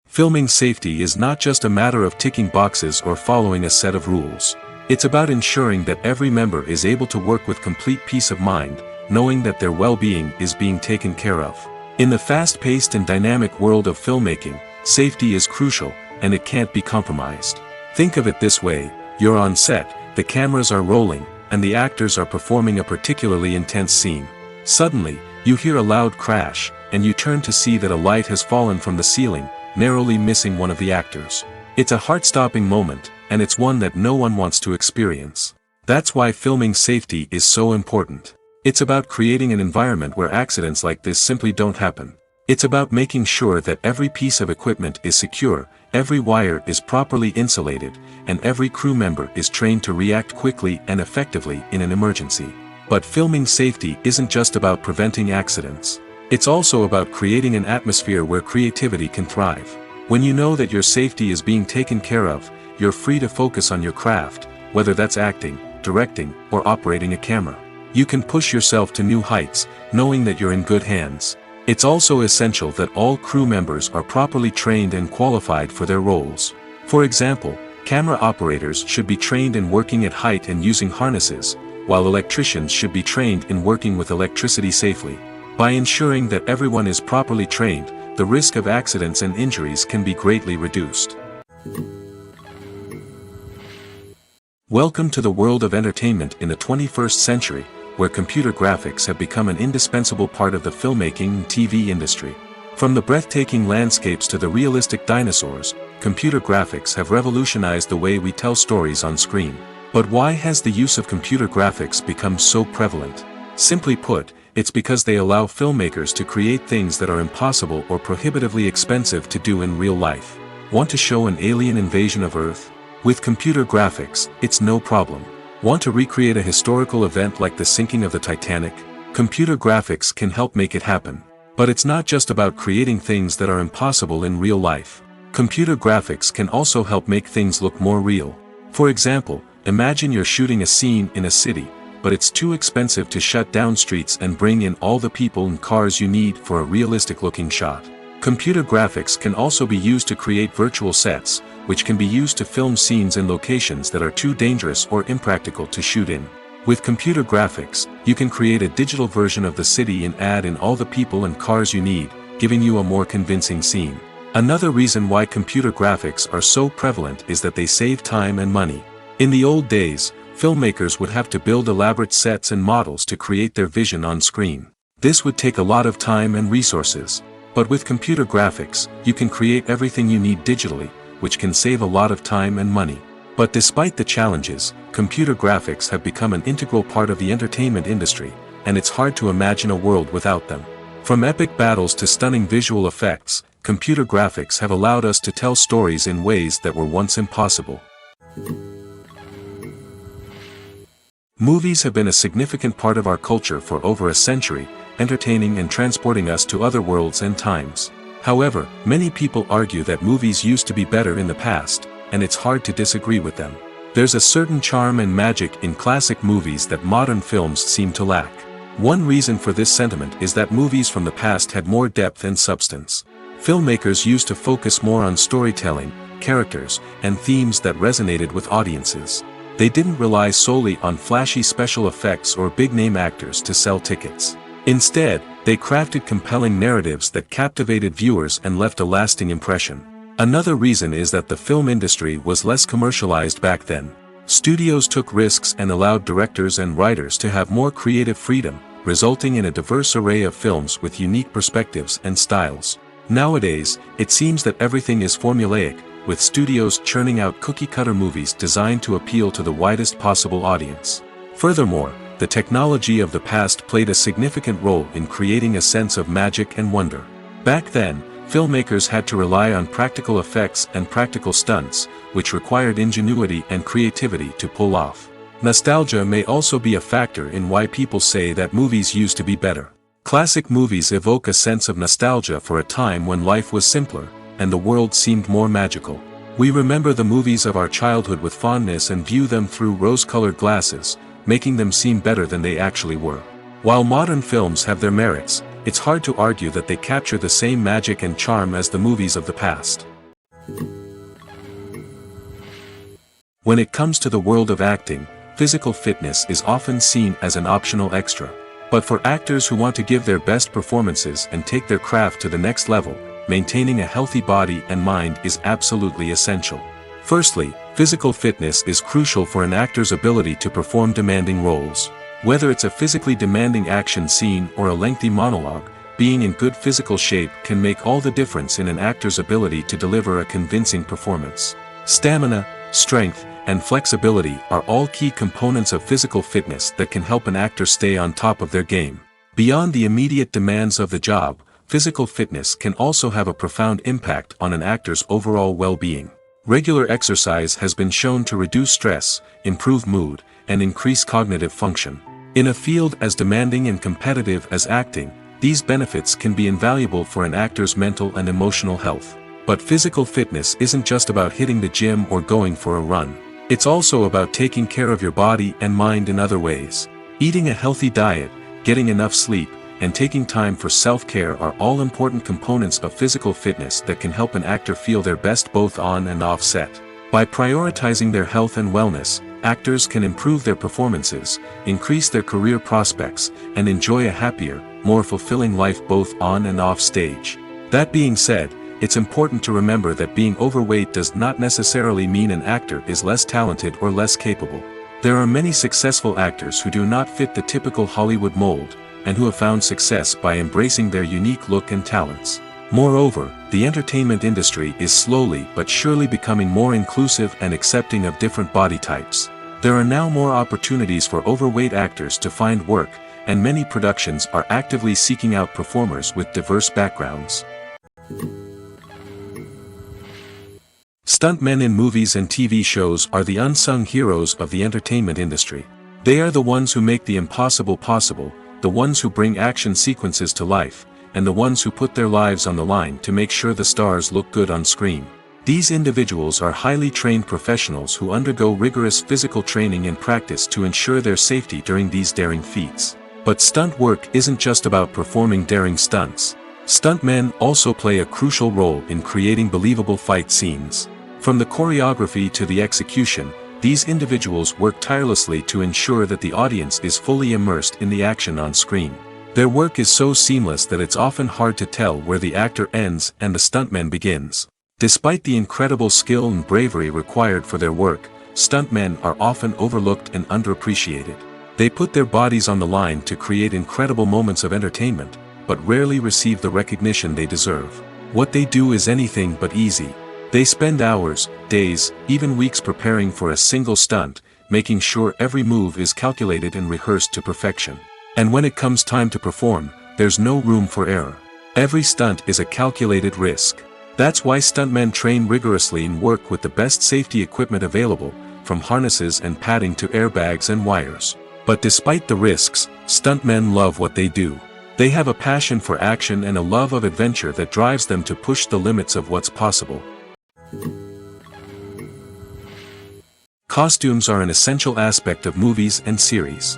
Filming safety is not just a matter of ticking boxes or following a set of rules. It's about ensuring that every member is able to work with complete peace of mind, knowing that their well-being is being taken care of. In the fast-paced and dynamic world of filmmaking, safety is crucial, and it can't be compromised. Think of it this way. You're on set, the cameras are rolling, and the actors are performing a particularly intense scene. Suddenly, you hear a loud crash, and you turn to see that a light has fallen from the ceiling, narrowly missing one of the actors. It's a heart-stopping moment, and it's one that no one wants to experience. That's why filming safety is so important. It's about creating an environment where accidents like this simply don't happen. It's about making sure that every piece of equipment is secure, every wire is properly insulated, and every crew member is trained to react quickly and effectively in an emergency. But filming safety isn't just about preventing accidents. It's also about creating an atmosphere where creativity can thrive. When you know that your safety is being taken care of, you're free to focus on your craft, whether that's acting, directing, or operating a camera. You can push yourself to new heights, knowing that you're in good hands. It's also essential that all crew members are properly trained and qualified for their roles. For example, camera operators should be trained in working at height and using harnesses, while electricians should be trained in working with electricity safely. By ensuring that everyone is properly trained, the risk of accidents and injuries can be greatly reduced. Welcome to the world of entertainment in the 21st century, where computer graphics have become an indispensable part of the filmmaking and TV industry. From the breathtaking landscapes to the realistic dinosaurs, computer graphics have revolutionized the way we tell stories on screen. But why has the use of computer graphics become so prevalent? Simply put, it's because they allow filmmakers to create things that are impossible or prohibitively expensive to do in real life. Want to show an alien invasion of Earth? With computer graphics, it's no problem. Want to recreate a historical event like the sinking of the Titanic? Computer graphics can help make it happen. But it's not just about creating things that are impossible in real life. Computer graphics can also help make things look more real. For example, imagine you're shooting a scene in a city, but it's too expensive to shut down streets and bring in all the people and cars you need for a realistic-looking shot. Computer graphics can also be used to create virtual sets, which can be used to film scenes in locations that are too dangerous or impractical to shoot in. With computer graphics, you can create a digital version of the city and add in all the people and cars you need, giving you a more convincing scene. Another reason why computer graphics are so prevalent is that they save time and money. In the old days, filmmakers would have to build elaborate sets and models to create their vision on screen. This would take a lot of time and resources. But with computer graphics, you can create everything you need digitally, which can save a lot of time and money. But despite the challenges, computer graphics have become an integral part of the entertainment industry, and it's hard to imagine a world without them. From epic battles to stunning visual effects, computer graphics have allowed us to tell stories in ways that were once impossible. Movies have been a significant part of our culture for over a century, entertaining and transporting us to other worlds and times. However, many people argue that movies used to be better in the past, and it's hard to disagree with them. There's a certain charm and magic in classic movies that modern films seem to lack. One reason for this sentiment is that movies from the past had more depth and substance. Filmmakers used to focus more on storytelling, characters, and themes that resonated with audiences. They didn't rely solely on flashy special effects or big-name actors to sell tickets. Instead, they crafted compelling narratives that captivated viewers and left a lasting impression. Another reason is that the film industry was less commercialized back then. Studios took risks and allowed directors and writers to have more creative freedom, resulting in a diverse array of films with unique perspectives and styles. Nowadays, it seems that everything is formulaic, with studios churning out cookie-cutter movies designed to appeal to the widest possible audience. Furthermore, the technology of the past played a significant role in creating a sense of magic and wonder. Back then, filmmakers had to rely on practical effects and practical stunts, which required ingenuity and creativity to pull off. Nostalgia may also be a factor in why people say that movies used to be better. Classic movies evoke a sense of nostalgia for a time when life was simpler, and the world seemed more magical. We remember the movies of our childhood with fondness and view them through rose-colored glasses, making them seem better than they actually were. While modern films have their merits, it's hard to argue that they capture the same magic and charm as the movies of the past. When it comes to the world of acting, physical fitness is often seen as an optional extra. But for actors who want to give their best performances and take their craft to the next level, maintaining a healthy body and mind is absolutely essential. Firstly, physical fitness is crucial for an actor's ability to perform demanding roles. Whether it's a physically demanding action scene or a lengthy monologue, being in good physical shape can make all the difference in an actor's ability to deliver a convincing performance. Stamina, strength, and flexibility are all key components of physical fitness that can help an actor stay on top of their game. Beyond the immediate demands of the job, physical fitness can also have a profound impact on an actor's overall well-being. Regular exercise has been shown to reduce stress, improve mood, and increase cognitive function. In a field as demanding and competitive as acting, these benefits can be invaluable for an actor's mental and emotional health. But physical fitness isn't just about hitting the gym or going for a run. It's also about taking care of your body and mind in other ways. Eating a healthy diet, getting enough sleep, and taking time for self-care are all important components of physical fitness that can help an actor feel their best both on and off set. By prioritizing their health and wellness, actors can improve their performances, increase their career prospects, and enjoy a happier, more fulfilling life both on and off stage. That being said, it's important to remember that being overweight does not necessarily mean an actor is less talented or less capable. There are many successful actors who do not fit the typical Hollywood mold, and who have found success by embracing their unique look and talents. Moreover, the entertainment industry is slowly but surely becoming more inclusive and accepting of different body types. There are now more opportunities for overweight actors to find work, and many productions are actively seeking out performers with diverse backgrounds. Stuntmen in movies and TV shows are the unsung heroes of the entertainment industry. They are the ones who make the impossible possible, the ones who bring action sequences to life, and the ones who put their lives on the line to make sure the stars look good on screen. These individuals are highly trained professionals who undergo rigorous physical training and practice to ensure their safety during these daring feats. But stunt work isn't just about performing daring stunts. Stuntmen also play a crucial role in creating believable fight scenes. From the choreography to the execution, these individuals work tirelessly to ensure that the audience is fully immersed in the action on screen. Their work is so seamless that it's often hard to tell where the actor ends and the stuntman begins. Despite the incredible skill and bravery required for their work, stuntmen are often overlooked and underappreciated. They put their bodies on the line to create incredible moments of entertainment, but rarely receive the recognition they deserve. What they do is anything but easy. They spend hours, days, even weeks preparing for a single stunt, making sure every move is calculated and rehearsed to perfection. And when it comes time to perform, there's no room for error. Every stunt is a calculated risk. That's why stuntmen train rigorously and work with the best safety equipment available, from harnesses and padding to airbags and wires. But despite the risks, stuntmen love what they do. They have a passion for action and a love of adventure that drives them to push the limits of what's possible. Costumes are an essential aspect of movies and series.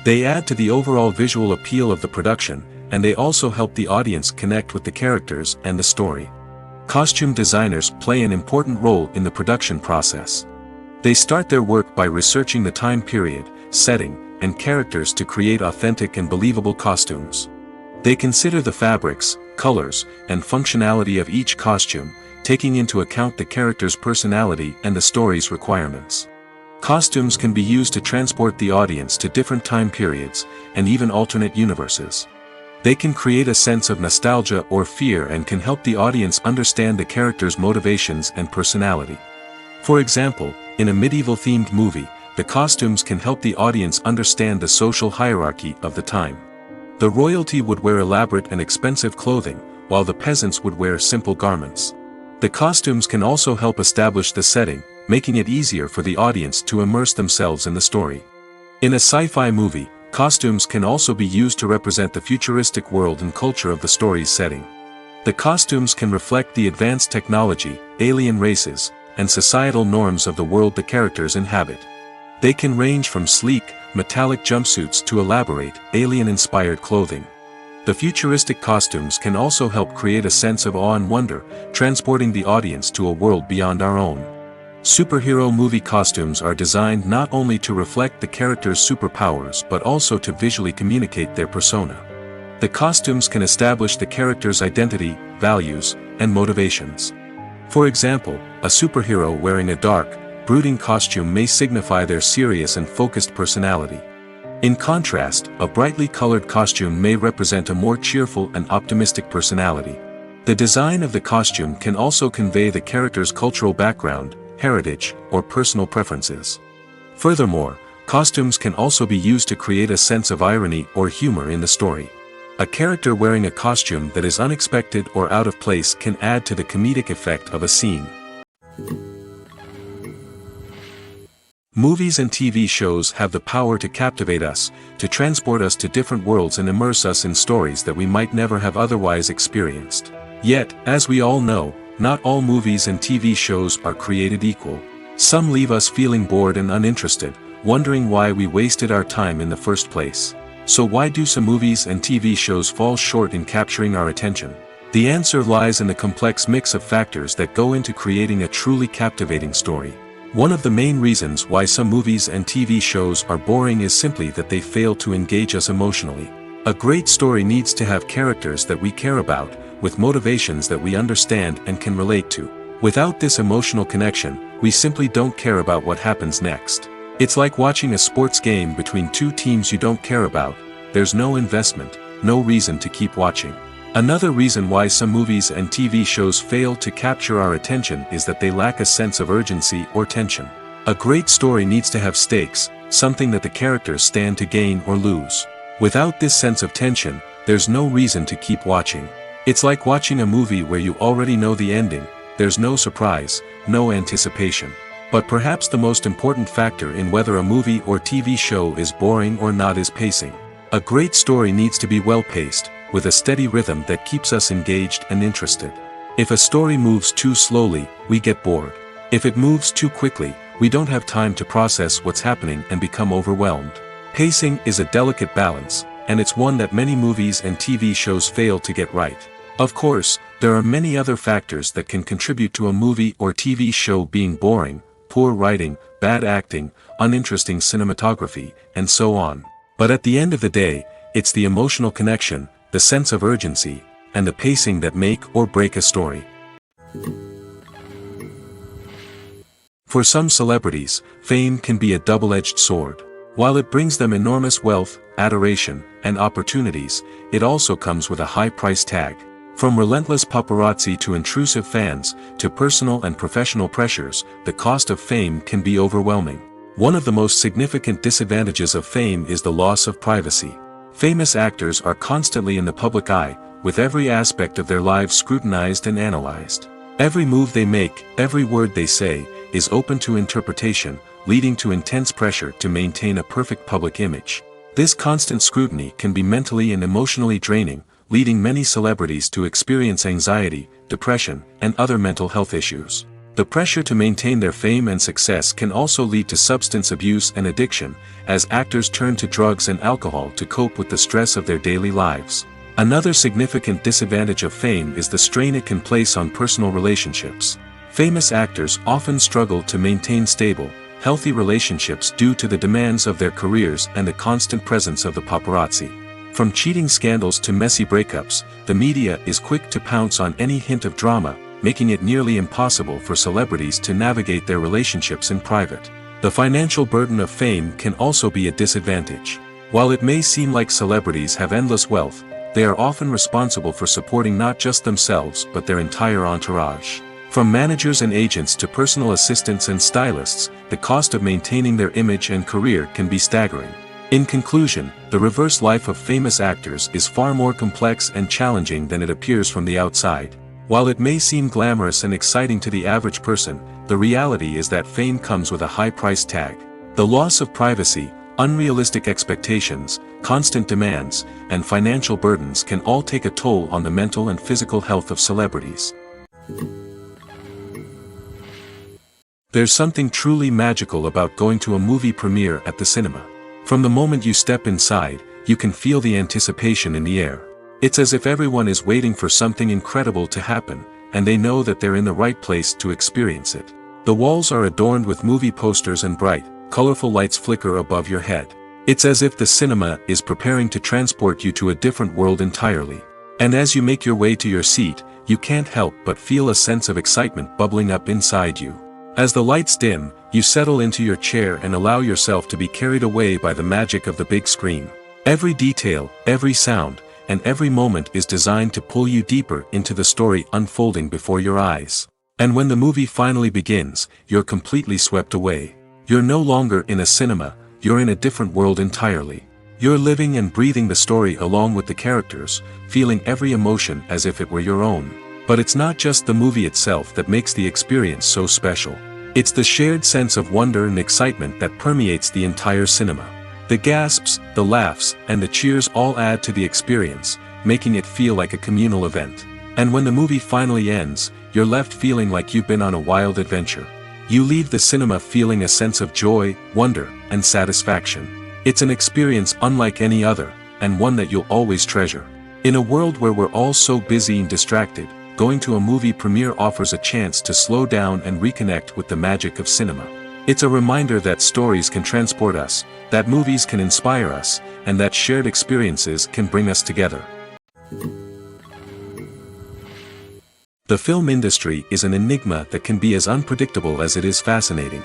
They add to the overall visual appeal of the production, and they also help the audience connect with the characters and the story. Costume designers play an important role in the production process. They start their work by researching the time period, setting, and characters to create authentic and believable costumes. They consider the fabrics, colors, and functionality of each costume, taking into account the character's personality and the story's requirements. Costumes can be used to transport the audience to different time periods, and even alternate universes. They can create a sense of nostalgia or fear and can help the audience understand the character's motivations and personality. For example, in a medieval-themed movie, the costumes can help the audience understand the social hierarchy of the time. The royalty would wear elaborate and expensive clothing, while the peasants would wear simple garments. The costumes can also help establish the setting, making it easier for the audience to immerse themselves in the story. In a sci-fi movie, costumes can also be used to represent the futuristic world and culture of the story's setting. The costumes can reflect the advanced technology, alien races, and societal norms of the world the characters inhabit. They can range from sleek, metallic jumpsuits to elaborate, alien-inspired clothing. The futuristic costumes can also help create a sense of awe and wonder, transporting the audience to a world beyond our own. Superhero movie costumes are designed not only to reflect the character's superpowers but also to visually communicate their persona. The costumes can establish the character's identity, values, and motivations. For example, a superhero wearing a dark, brooding costume may signify their serious and focused personality. In contrast, a brightly colored costume may represent a more cheerful and optimistic personality. The design of the costume can also convey the character's cultural background, heritage, or personal preferences. Furthermore, costumes can also be used to create a sense of irony or humor in the story. A character wearing a costume that is unexpected or out of place can add to the comedic effect of a scene. Movies and TV shows have the power to captivate us, to transport us to different worlds and immerse us in stories that we might never have otherwise experienced. Yet, as we all know, not all movies and TV shows are created equal. Some leave us feeling bored and uninterested, wondering why we wasted our time in the first place. So why do some movies and TV shows fall short in capturing our attention? The answer lies in the complex mix of factors that go into creating a truly captivating story. One of the main reasons why some movies and TV shows are boring is simply that they fail to engage us emotionally. A great story needs to have characters that we care about, with motivations that we understand and can relate to. Without this emotional connection, we simply don't care about what happens next. It's like watching a sports game between two teams you don't care about. There's no investment, no reason to keep watching. Another reason why some movies and TV shows fail to capture our attention is that they lack a sense of urgency or tension. A great story needs to have stakes, something that the characters stand to gain or lose. Without this sense of tension, there's no reason to keep watching. It's like watching a movie where you already know the ending. There's no surprise, no anticipation. But perhaps the most important factor in whether a movie or TV show is boring or not is pacing. A great story needs to be well-paced, with a steady rhythm that keeps us engaged and interested. If a story moves too slowly, we get bored. If it moves too quickly, we don't have time to process what's happening and become overwhelmed. Pacing is a delicate balance, and it's one that many movies and TV shows fail to get right. Of course, there are many other factors that can contribute to a movie or TV show being boring: poor writing, bad acting, uninteresting cinematography, and so on. But at the end of the day, it's the emotional connection, the sense of urgency, and the pacing that make or break a story. For some celebrities, fame can be a double-edged sword. While it brings them enormous wealth, adoration, and opportunities, it also comes with a high price tag. From relentless paparazzi to intrusive fans, to personal and professional pressures, the cost of fame can be overwhelming. One of the most significant disadvantages of fame is the loss of privacy. Famous actors are constantly in the public eye, with every aspect of their lives scrutinized and analyzed. Every move they make, every word they say, is open to interpretation, leading to intense pressure to maintain a perfect public image. This constant scrutiny can be mentally and emotionally draining, leading many celebrities to experience anxiety, depression, and other mental health issues. The pressure to maintain their fame and success can also lead to substance abuse and addiction, as actors turn to drugs and alcohol to cope with the stress of their daily lives. Another significant disadvantage of fame is the strain it can place on personal relationships. Famous actors often struggle to maintain stable, healthy relationships due to the demands of their careers and the constant presence of the paparazzi. From cheating scandals to messy breakups, the media is quick to pounce on any hint of drama, making it nearly impossible for celebrities to navigate their relationships in private. The financial burden of fame can also be a disadvantage. While it may seem like celebrities have endless wealth, they are often responsible for supporting not just themselves but their entire entourage. From managers and agents to personal assistants and stylists, the cost of maintaining their image and career can be staggering. In conclusion, the reverse life of famous actors is far more complex and challenging than it appears from the outside. While it may seem glamorous and exciting to the average person, the reality is that fame comes with a high price tag. The loss of privacy, unrealistic expectations, constant demands, and financial burdens can all take a toll on the mental and physical health of celebrities. There's something truly magical about going to a movie premiere at the cinema. From the moment you step inside, you can feel the anticipation in the air. It's as if everyone is waiting for something incredible to happen, and they know that they're in the right place to experience it. The walls are adorned with movie posters and bright, colorful lights flicker above your head. It's as if the cinema is preparing to transport you to a different world entirely. And as you make your way to your seat, you can't help but feel a sense of excitement bubbling up inside you. As the lights dim, you settle into your chair and allow yourself to be carried away by the magic of the big screen. Every detail, every sound, and every moment is designed to pull you deeper into the story unfolding before your eyes. And when the movie finally begins, you're completely swept away. You're no longer in a cinema, you're in a different world entirely. You're living and breathing the story along with the characters, feeling every emotion as if it were your own. But it's not just the movie itself that makes the experience so special. It's the shared sense of wonder and excitement that permeates the entire cinema. The gasps, the laughs, and the cheers all add to the experience, making it feel like a communal event. And when the movie finally ends, you're left feeling like you've been on a wild adventure. You leave the cinema feeling a sense of joy, wonder, and satisfaction. It's an experience unlike any other, and one that you'll always treasure. In a world where we're all so busy and distracted, going to a movie premiere offers a chance to slow down and reconnect with the magic of cinema. It's a reminder that stories can transport us, that movies can inspire us, and that shared experiences can bring us together. The film industry is an enigma that can be as unpredictable as it is fascinating.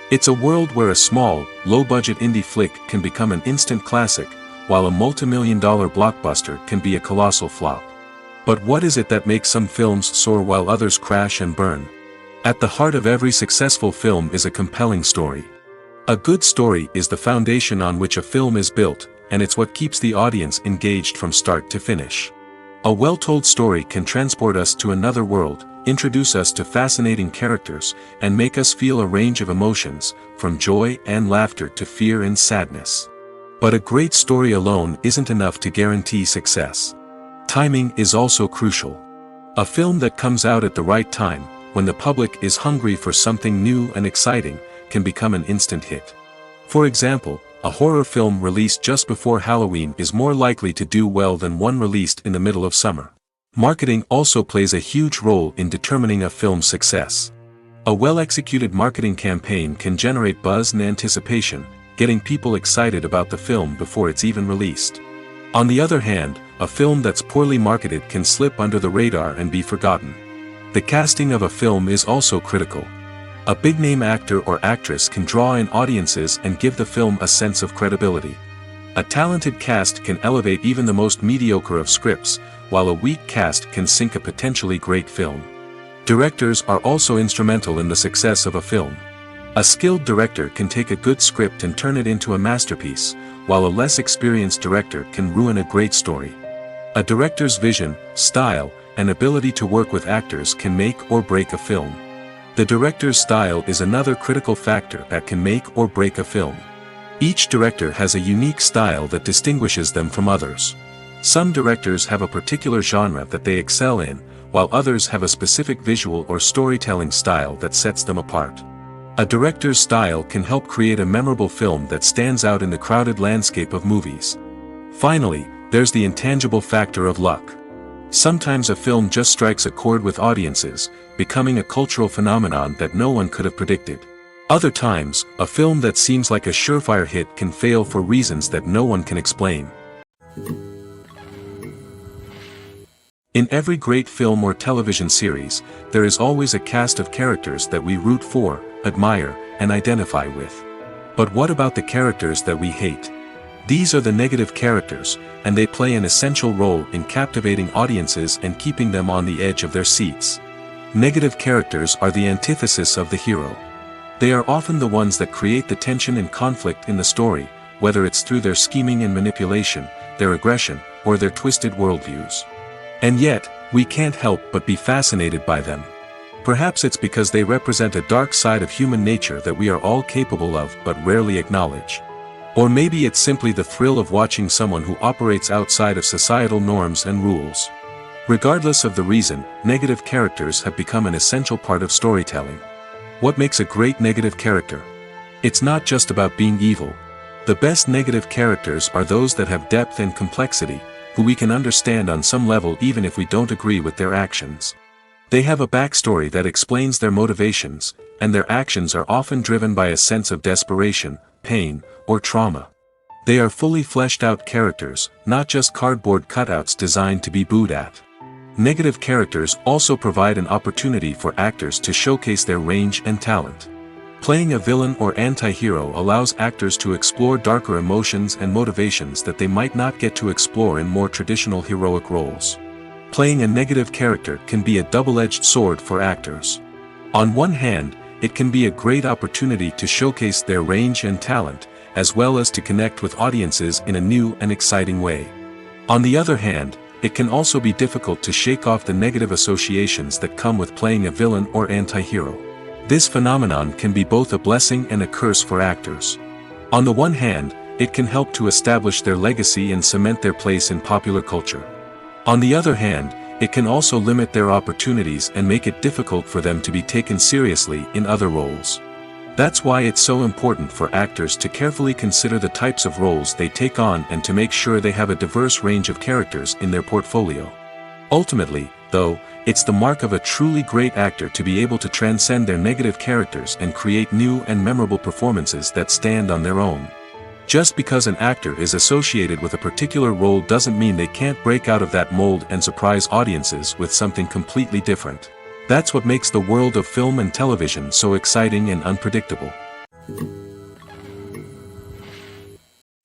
It's a world where a small, low-budget indie flick can become an instant classic, while a multi-million-dollar blockbuster can be a colossal flop. But what is it that makes some films soar while others crash and burn? At the heart of every successful film is a compelling story. A good story is the foundation on which a film is built, and it's what keeps the audience engaged from start to finish. A well-told story can transport us to another world, introduce us to fascinating characters, and make us feel a range of emotions, from joy and laughter to fear and sadness. But a great story alone isn't enough to guarantee success. Timing is also crucial. A film that comes out at the right time, when the public is hungry for something new and exciting, can become an instant hit. For example, a horror film released just before Halloween is more likely to do well than one released in the middle of summer. Marketing also plays a huge role in determining a film's success. A well-executed marketing campaign can generate buzz and anticipation, getting people excited about the film before it's even released. On the other hand, a film that's poorly marketed can slip under the radar and be forgotten. The casting of a film is also critical. A big-name actor or actress can draw in audiences and give the film a sense of credibility. A talented cast can elevate even the most mediocre of scripts, while a weak cast can sink a potentially great film. Directors are also instrumental in the success of a film. A skilled director can take a good script and turn it into a masterpiece, while a less experienced director can ruin a great story. A director's vision, style, and ability to work with actors can make or break a film. The director's style is another critical factor that can make or break a film. Each director has a unique style that distinguishes them from others. Some directors have a particular genre that they excel in, while others have a specific visual or storytelling style that sets them apart. A director's style can help create a memorable film that stands out in the crowded landscape of movies. Finally, there's the intangible factor of luck. Sometimes a film just strikes a chord with audiences, becoming a cultural phenomenon that no one could have predicted. Other times, a film that seems like a surefire hit can fail for reasons that no one can explain. In every great film or television series, there is always a cast of characters that we root for, admire, and identify with. But what about the characters that we hate? These are the negative characters, and they play an essential role in captivating audiences and keeping them on the edge of their seats. Negative characters are the antithesis of the hero. They are often the ones that create the tension and conflict in the story, whether it's through their scheming and manipulation, their aggression, or their twisted worldviews. And yet, we can't help but be fascinated by them. Perhaps it's because they represent a dark side of human nature that we are all capable of but rarely acknowledge. Or maybe it's simply the thrill of watching someone who operates outside of societal norms and rules. Regardless of the reason, negative characters have become an essential part of storytelling. What makes a great negative character? It's not just about being evil. The best negative characters are those that have depth and complexity, who we can understand on some level even if we don't agree with their actions. They have a backstory that explains their motivations, and their actions are often driven by a sense of desperation, pain, or trauma. They are fully fleshed out characters, not just cardboard cutouts designed to be booed at. Negative characters also provide an opportunity for actors to showcase their range and talent. Playing a villain or anti-hero allows actors to explore darker emotions and motivations that they might not get to explore in more traditional heroic roles. Playing a negative character can be a double-edged sword for actors. On one hand, it can be a great opportunity to showcase their range and talent, as well as to connect with audiences in a new and exciting way. On the other hand, it can also be difficult to shake off the negative associations that come with playing a villain or anti-hero. This phenomenon can be both a blessing and a curse for actors. On the one hand, it can help to establish their legacy and cement their place in popular culture. On the other hand, it can also limit their opportunities and make it difficult for them to be taken seriously in other roles. That's why it's so important for actors to carefully consider the types of roles they take on and to make sure they have a diverse range of characters in their portfolio. Ultimately, though, it's the mark of a truly great actor to be able to transcend their negative characters and create new and memorable performances that stand on their own. Just because an actor is associated with a particular role doesn't mean they can't break out of that mold and surprise audiences with something completely different. That's what makes the world of film and television so exciting and unpredictable.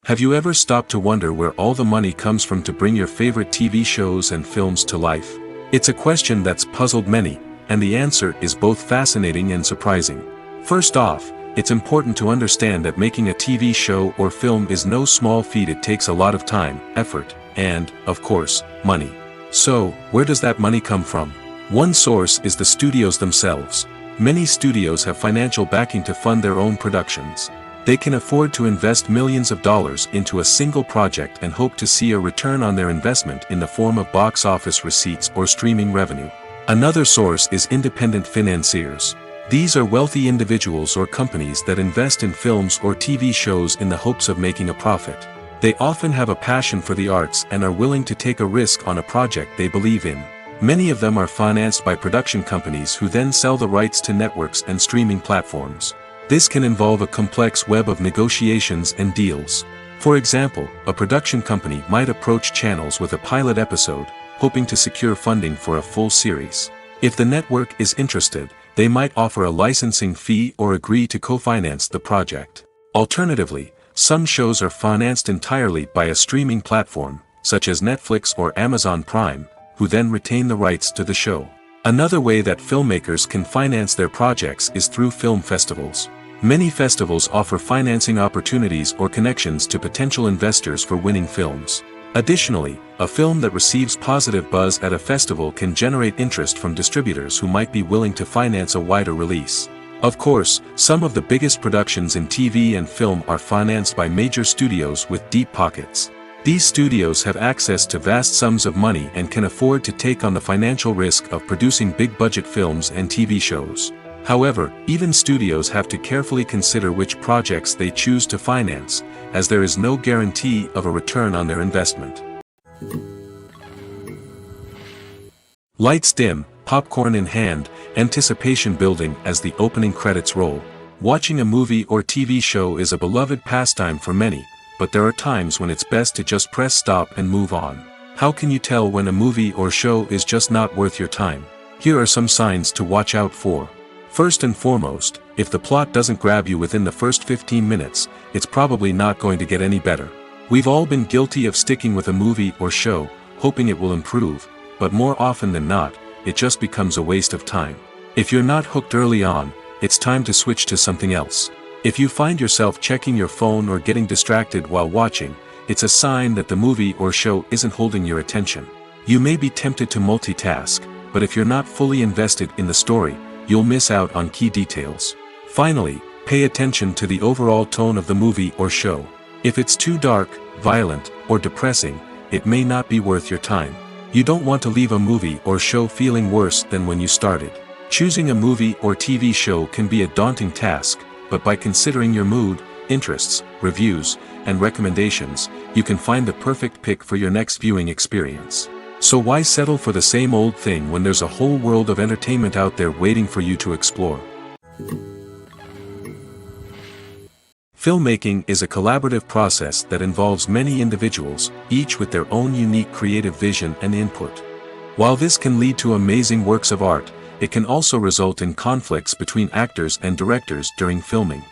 Have you ever stopped to wonder where all the money comes from to bring your favorite TV shows and films to life? It's a question that's puzzled many, and the answer is both fascinating and surprising. First off, it's important to understand that making a TV show or film is no small feat. It takes a lot of time, effort, and, of course, money. So, where does that money come from? One source is the studios themselves. Many studios have financial backing to fund their own productions. They can afford to invest millions of dollars into a single project and hope to see a return on their investment in the form of box office receipts or streaming revenue. Another source is independent financiers. These are wealthy individuals or companies that invest in films or TV shows in the hopes of making a profit. They often have a passion for the arts and are willing to take a risk on a project they believe in. Many of them are financed by production companies who then sell the rights to networks and streaming platforms. This can involve a complex web of negotiations and deals. For example, a production company might approach channels with a pilot episode, hoping to secure funding for a full series. If the network is interested, they might offer a licensing fee or agree to co-finance the project. Alternatively, some shows are financed entirely by a streaming platform, such as Netflix or Amazon Prime, who then retain the rights to the show. Another way that filmmakers can finance their projects is through film festivals. Many festivals offer financing opportunities or connections to potential investors for winning films. Additionally, a film that receives positive buzz at a festival can generate interest from distributors who might be willing to finance a wider release. Of course, some of the biggest productions in TV and film are financed by major studios with deep pockets. These studios have access to vast sums of money and can afford to take on the financial risk of producing big-budget films and TV shows. However, even studios have to carefully consider which projects they choose to finance, as there is no guarantee of a return on their investment. Lights dim, popcorn in hand, anticipation building as the opening credits roll. Watching a movie or TV show is a beloved pastime for many, but there are times when it's best to just press stop and move on. How can you tell when a movie or show is just not worth your time? Here are some signs to watch out for. First and foremost, if the plot doesn't grab you within the first 15 minutes, it's probably not going to get any better. We've all been guilty of sticking with a movie or show, hoping it will improve, but more often than not, it just becomes a waste of time. If you're not hooked early on, it's time to switch to something else. If you find yourself checking your phone or getting distracted while watching, it's a sign that the movie or show isn't holding your attention. You may be tempted to multitask, but if you're not fully invested in the story, you'll miss out on key details. Finally, pay attention to the overall tone of the movie or show. If it's too dark, violent, or depressing, it may not be worth your time. You don't want to leave a movie or show feeling worse than when you started. Choosing a movie or TV show can be a daunting task, but by considering your mood, interests, reviews, and recommendations, you can find the perfect pick for your next viewing experience. So why settle for the same old thing when there's a whole world of entertainment out there waiting for you to explore? Filmmaking is a collaborative process that involves many individuals, each with their own unique creative vision and input. While this can lead to amazing works of art, it can also result in conflicts between actors and directors during filming.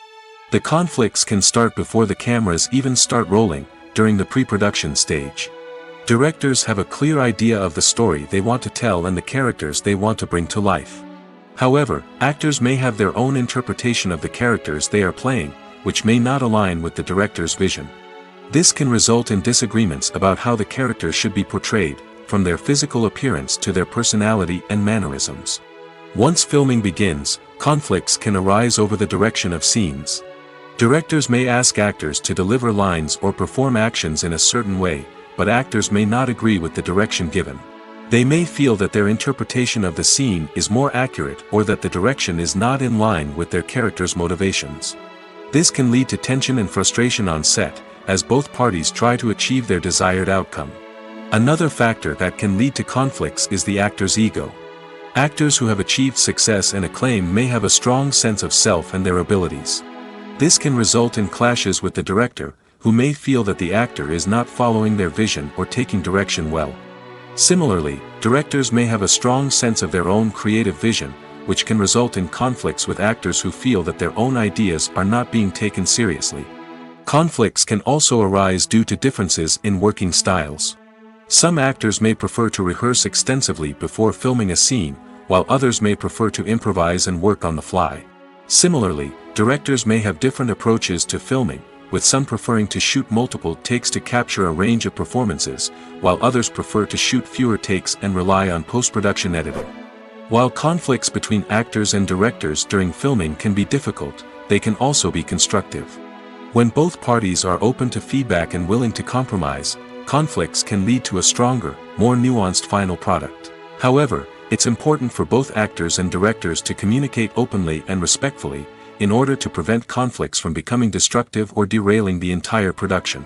The conflicts can start before the cameras even start rolling, during the pre-production stage. Directors have a clear idea of the story they want to tell and the characters they want to bring to life. However, actors may have their own interpretation of the characters they are playing, which may not align with the director's vision. This can result in disagreements about how the characters should be portrayed, from their physical appearance to their personality and mannerisms. Once filming begins, conflicts can arise over the direction of scenes. Directors may ask actors to deliver lines or perform actions in a certain way, but actors may not agree with the direction given. They may feel that their interpretation of the scene is more accurate or that the direction is not in line with their character's motivations. This can lead to tension and frustration on set, as both parties try to achieve their desired outcome. Another factor that can lead to conflicts is the actor's ego. Actors who have achieved success and acclaim may have a strong sense of self and their abilities. This can result in clashes with the director, who may feel that the actor is not following their vision or taking direction well. Similarly, directors may have a strong sense of their own creative vision, which can result in conflicts with actors who feel that their own ideas are not being taken seriously. Conflicts can also arise due to differences in working styles. Some actors may prefer to rehearse extensively before filming a scene, while others may prefer to improvise and work on the fly. Similarly, directors may have different approaches to filming, with some preferring to shoot multiple takes to capture a range of performances, while others prefer to shoot fewer takes and rely on post-production editing. While conflicts between actors and directors during filming can be difficult, they can also be constructive. When both parties are open to feedback and willing to compromise, conflicts can lead to a stronger, more nuanced final product. However, it's important for both actors and directors to communicate openly and respectfully, in order to prevent conflicts from becoming destructive or derailing the entire production.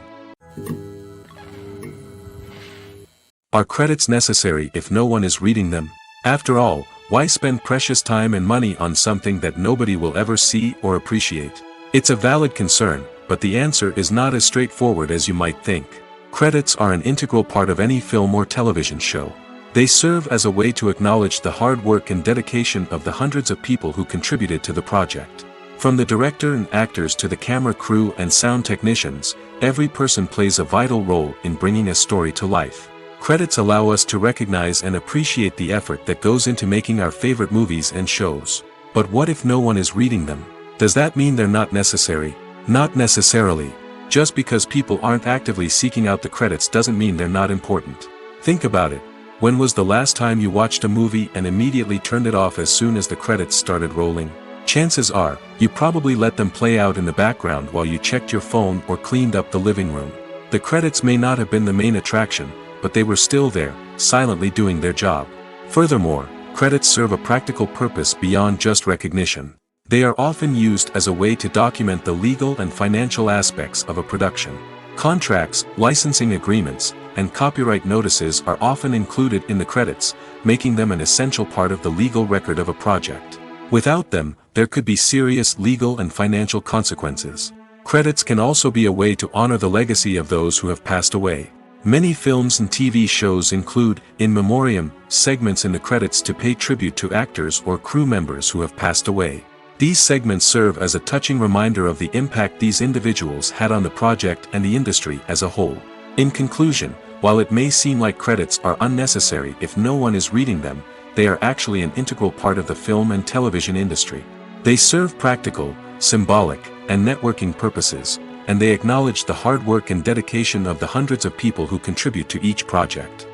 Are credits necessary if no one is reading them? After all, why spend precious time and money on something that nobody will ever see or appreciate? It's a valid concern, but the answer is not as straightforward as you might think. Credits are an integral part of any film or television show. They serve as a way to acknowledge the hard work and dedication of the hundreds of people who contributed to the project. From the director and actors to the camera crew and sound technicians, every person plays a vital role in bringing a story to life. Credits allow us to recognize and appreciate the effort that goes into making our favorite movies and shows. But what if no one is reading them? Does that mean they're not necessary? Not necessarily. Just because people aren't actively seeking out the credits doesn't mean they're not important. Think about it. When was the last time you watched a movie and immediately turned it off as soon as the credits started rolling? Chances are, you probably let them play out in the background while you checked your phone or cleaned up the living room. The credits may not have been the main attraction, but they were still there, silently doing their job. Furthermore, credits serve a practical purpose beyond just recognition. They are often used as a way to document the legal and financial aspects of a production. Contracts, licensing agreements, and copyright notices are often included in the credits, making them an essential part of the legal record of a project. Without them, there could be serious legal and financial consequences. Credits can also be a way to honor the legacy of those who have passed away. Many films and TV shows include, in memoriam, segments in the credits to pay tribute to actors or crew members who have passed away. These segments serve as a touching reminder of the impact these individuals had on the project and the industry as a whole. In conclusion, while it may seem like credits are unnecessary if no one is reading them, they are actually an integral part of the film and television industry. They serve practical, symbolic, and networking purposes, and they acknowledge the hard work and dedication of the hundreds of people who contribute to each project.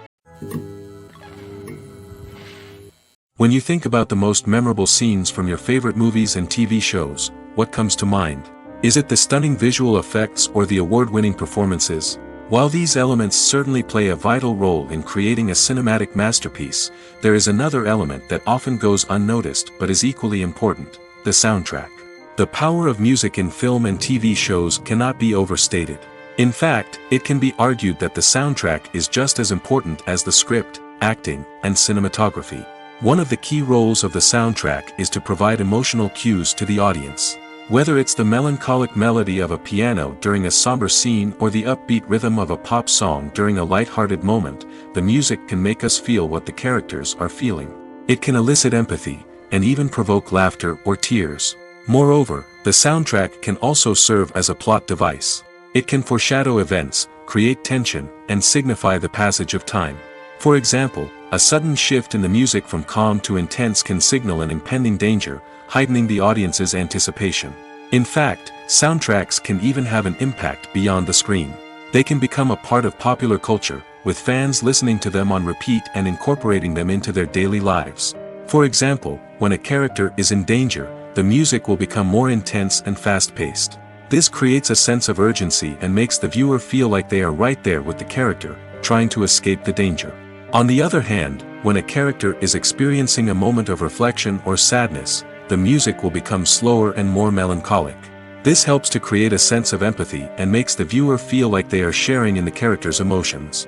When you think about the most memorable scenes from your favorite movies and TV shows, what comes to mind? Is it the stunning visual effects or the award-winning performances? While these elements certainly play a vital role in creating a cinematic masterpiece, there is another element that often goes unnoticed but is equally important: the soundtrack. The power of music in film and TV shows cannot be overstated. In fact, it can be argued that the soundtrack is just as important as the script, acting, and cinematography. One of the key roles of the soundtrack is to provide emotional cues to the audience. Whether it's the melancholic melody of a piano during a somber scene or the upbeat rhythm of a pop song during a light-hearted moment, the music can make us feel what the characters are feeling. It can elicit empathy, and even provoke laughter or tears. Moreover, the soundtrack can also serve as a plot device. It can foreshadow events, create tension, and signify the passage of time. For example, a sudden shift in the music from calm to intense can signal an impending danger, heightening the audience's anticipation. In fact, soundtracks can even have an impact beyond the screen. They can become a part of popular culture, with fans listening to them on repeat and incorporating them into their daily lives. For example, when a character is in danger, the music will become more intense and fast-paced. This creates a sense of urgency and makes the viewer feel like they are right there with the character, trying to escape the danger. On the other hand, when a character is experiencing a moment of reflection or sadness, the music will become slower and more melancholic. This helps to create a sense of empathy and makes the viewer feel like they are sharing in the character's emotions.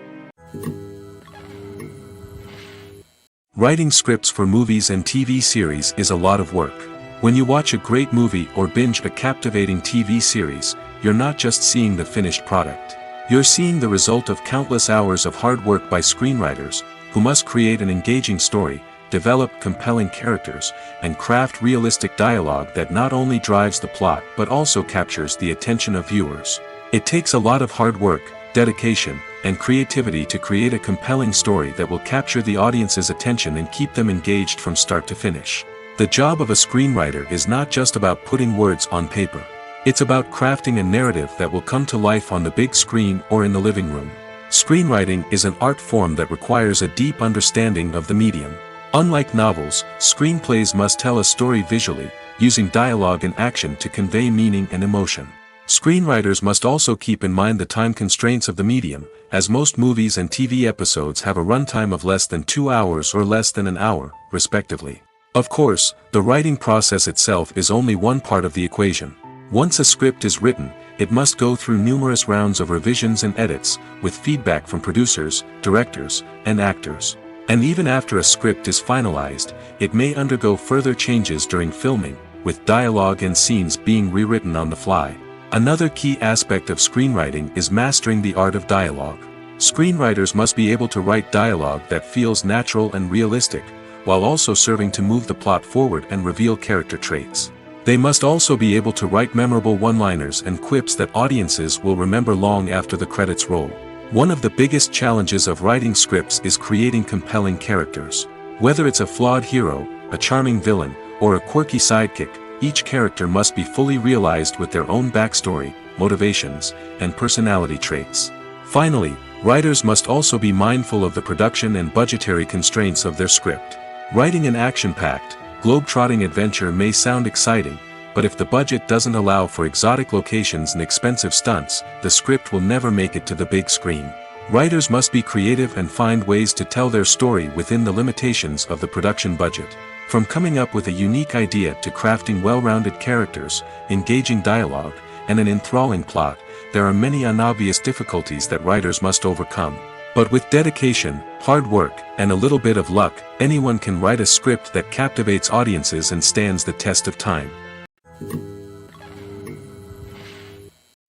Writing scripts for movies and TV series is a lot of work. When you watch a great movie or binge a captivating TV series, you're not just seeing the finished product. You're seeing the result of countless hours of hard work by screenwriters, who must create an engaging story, develop compelling characters, and craft realistic dialogue that not only drives the plot but also captures the attention of viewers. It takes a lot of hard work, dedication, and creativity to create a compelling story that will capture the audience's attention and keep them engaged from start to finish. The job of a screenwriter is not just about putting words on paper. It's about crafting a narrative that will come to life on the big screen or in the living room. Screenwriting is an art form that requires a deep understanding of the medium. Unlike novels, screenplays must tell a story visually, using dialogue and action to convey meaning and emotion. Screenwriters must also keep in mind the time constraints of the medium, as most movies and TV episodes have a runtime of less than 2 hours or less than an hour, respectively. Of course, the writing process itself is only one part of the equation. Once a script is written, it must go through numerous rounds of revisions and edits, with feedback from producers, directors, and actors. And even after a script is finalized, it may undergo further changes during filming, with dialogue and scenes being rewritten on the fly. Another key aspect of screenwriting is mastering the art of dialogue. Screenwriters must be able to write dialogue that feels natural and realistic, while also serving to move the plot forward and reveal character traits. They must also be able to write memorable one-liners and quips that audiences will remember long after the credits roll. One of the biggest challenges of writing scripts is creating compelling characters. Whether it's a flawed hero, a charming villain, or a quirky sidekick, each character must be fully realized with their own backstory, motivations, and personality traits. Finally, writers must also be mindful of the production and budgetary constraints of their script. Writing an action-packed, globe-trotting adventure may sound exciting, but if the budget doesn't allow for exotic locations and expensive stunts, the script will never make it to the big screen. Writers must be creative and find ways to tell their story within the limitations of the production budget. From coming up with a unique idea to crafting well-rounded characters, engaging dialogue, and an enthralling plot, there are many unobvious difficulties that writers must overcome. But with dedication, hard work, and a little bit of luck, anyone can write a script that captivates audiences and stands the test of time.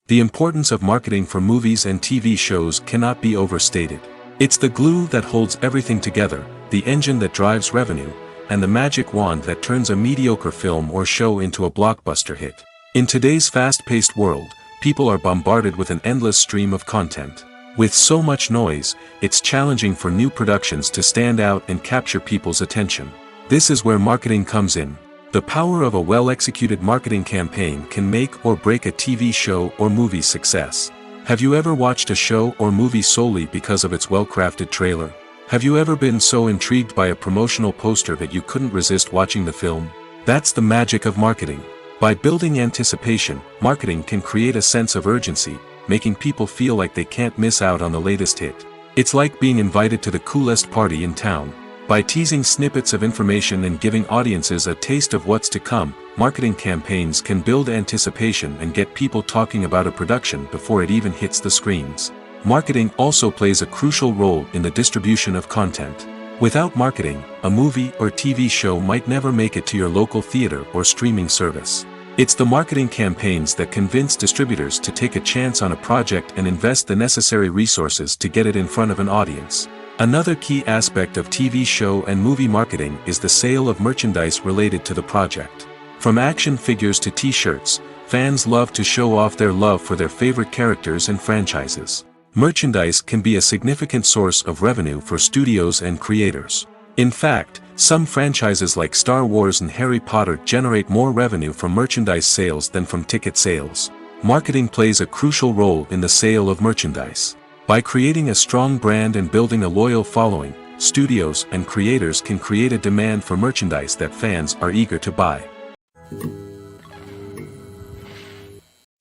The importance of marketing for movies and TV shows cannot be overstated. It's the glue that holds everything together, the engine that drives revenue, and the magic wand that turns a mediocre film or show into a blockbuster hit. In today's fast-paced world, people are bombarded with an endless stream of content. With so much noise, it's challenging for new productions to stand out and capture people's attention. This is where marketing comes in. The power of a well-executed marketing campaign can make or break a TV show or movie's success. Have you ever watched a show or movie solely because of its well-crafted trailer? Have you ever been so intrigued by a promotional poster that you couldn't resist watching the film? That's the magic of marketing. By building anticipation, marketing can create a sense of urgency, making people feel like they can't miss out on the latest hit. It's like being invited to the coolest party in town. By teasing snippets of information and giving audiences a taste of what's to come, marketing campaigns can build anticipation and get people talking about a production before it even hits the screens. Marketing also plays a crucial role in the distribution of content. Without marketing, a movie or TV show might never make it to your local theater or streaming service. It's the marketing campaigns that convince distributors to take a chance on a project and invest the necessary resources to get it in front of an audience. Another key aspect of TV show and movie marketing is the sale of merchandise related to the project. From action figures to t-shirts, fans love to show off their love for their favorite characters and franchises. Merchandise can be a significant source of revenue for studios and creators. In fact, some franchises like Star Wars and Harry Potter generate more revenue from merchandise sales than from ticket sales. Marketing plays a crucial role in the sale of merchandise. By creating a strong brand and building a loyal following, studios and creators can create a demand for merchandise that fans are eager to buy.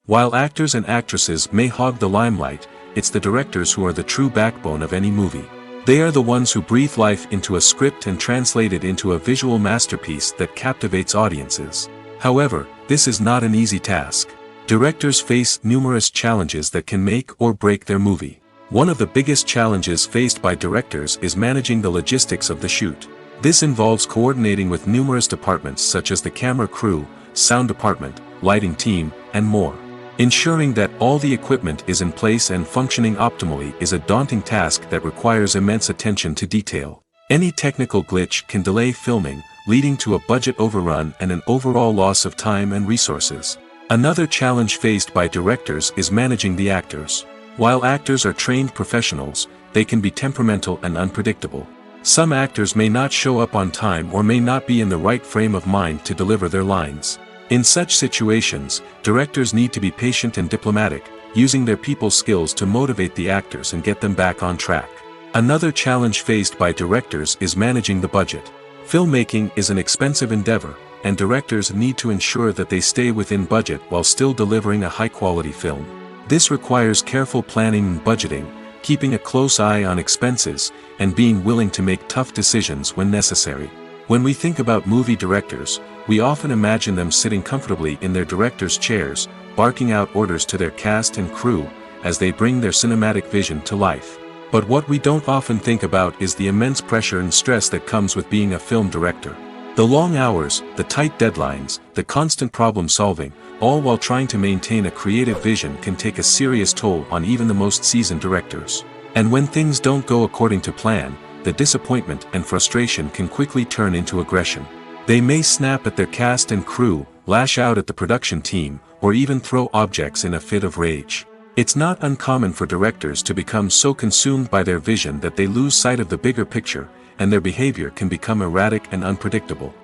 While actors and actresses may hog the limelight, it's the directors who are the true backbone of any movie. They are the ones who breathe life into a script and translate it into a visual masterpiece that captivates audiences. However, this is not an easy task. Directors face numerous challenges that can make or break their movie. One of the biggest challenges faced by directors is managing the logistics of the shoot. This involves coordinating with numerous departments such as the camera crew, sound department, lighting team, and more. Ensuring that all the equipment is in place and functioning optimally is a daunting task that requires immense attention to detail. Any technical glitch can delay filming, leading to a budget overrun and an overall loss of time and resources. Another challenge faced by directors is managing the actors. While actors are trained professionals, they can be temperamental and unpredictable. Some actors may not show up on time or may not be in the right frame of mind to deliver their lines. In such situations, directors need to be patient and diplomatic, using their people skills to motivate the actors and get them back on track. Another challenge faced by directors is managing the budget. Filmmaking is an expensive endeavor, and directors need to ensure that they stay within budget while still delivering a high-quality film. This requires careful planning and budgeting, keeping a close eye on expenses, and being willing to make tough decisions when necessary. When we think about movie directors, we often imagine them sitting comfortably in their director's chairs, barking out orders to their cast and crew, as they bring their cinematic vision to life. But what we don't often think about is the immense pressure and stress that comes with being a film director. The long hours, the tight deadlines, the constant problem solving, all while trying to maintain a creative vision can take a serious toll on even the most seasoned directors. And when things don't go according to plan, the disappointment and frustration can quickly turn into aggression. They may snap at their cast and crew, lash out at the production team, or even throw objects in a fit of rage. It's not uncommon for directors to become so consumed by their vision that they lose sight of the bigger picture, and their behavior can become erratic and unpredictable.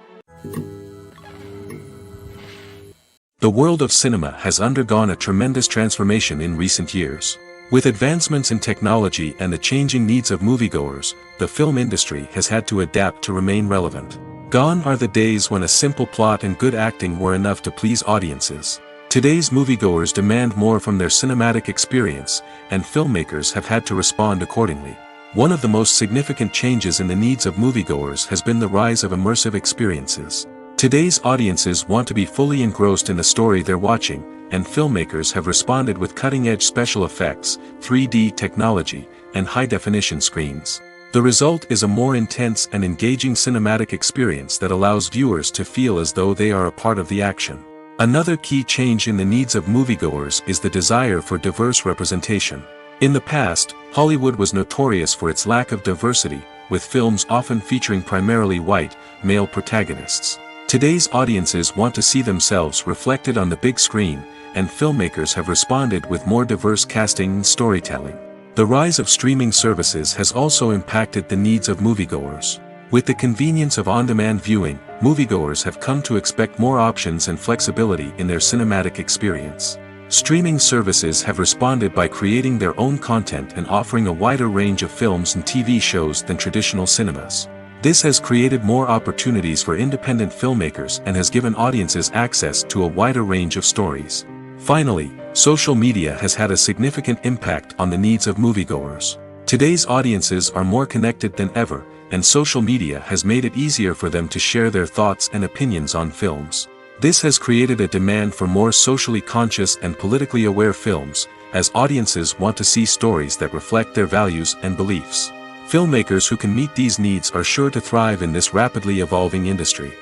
The world of cinema has undergone a tremendous transformation in recent years. With advancements in technology and the changing needs of moviegoers, the film industry has had to adapt to remain relevant. Gone are the days when a simple plot and good acting were enough to please audiences. Today's moviegoers demand more from their cinematic experience, and filmmakers have had to respond accordingly. One of the most significant changes in the needs of moviegoers has been the rise of immersive experiences. Today's audiences want to be fully engrossed in the story they're watching, and filmmakers have responded with cutting-edge special effects, 3D technology, and high-definition screens. The result is a more intense and engaging cinematic experience that allows viewers to feel as though they are a part of the action. Another key change in the needs of moviegoers is the desire for diverse representation. In the past, Hollywood was notorious for its lack of diversity, with films often featuring primarily white, male protagonists. Today's audiences want to see themselves reflected on the big screen, and filmmakers have responded with more diverse casting and storytelling. The rise of streaming services has also impacted the needs of moviegoers. With the convenience of on-demand viewing, moviegoers have come to expect more options and flexibility in their cinematic experience. Streaming services have responded by creating their own content and offering a wider range of films and TV shows than traditional cinemas. This has created more opportunities for independent filmmakers and has given audiences access to a wider range of stories. Finally, social media has had a significant impact on the needs of moviegoers. Today's audiences are more connected than ever, and social media has made it easier for them to share their thoughts and opinions on films. This has created a demand for more socially conscious and politically aware films, as audiences want to see stories that reflect their values and beliefs. Filmmakers who can meet these needs are sure to thrive in this rapidly evolving industry.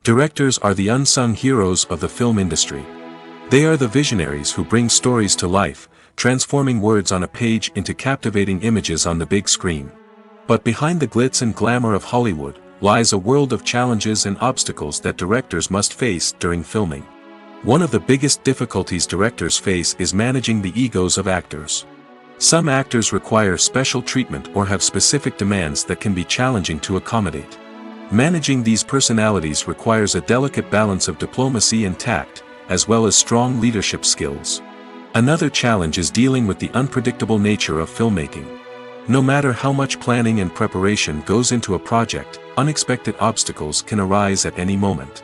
Directors are the unsung heroes of the film industry. They are the visionaries who bring stories to life, transforming words on a page into captivating images on the big screen. But behind the glitz and glamour of Hollywood lies a world of challenges and obstacles that directors must face during filming. One of the biggest difficulties directors face is managing the egos of actors. Some actors require special treatment or have specific demands that can be challenging to accommodate. Managing these personalities requires a delicate balance of diplomacy and tact, as well as strong leadership skills. Another challenge is dealing with the unpredictable nature of filmmaking. No matter how much planning and preparation goes into a project, unexpected obstacles can arise at any moment.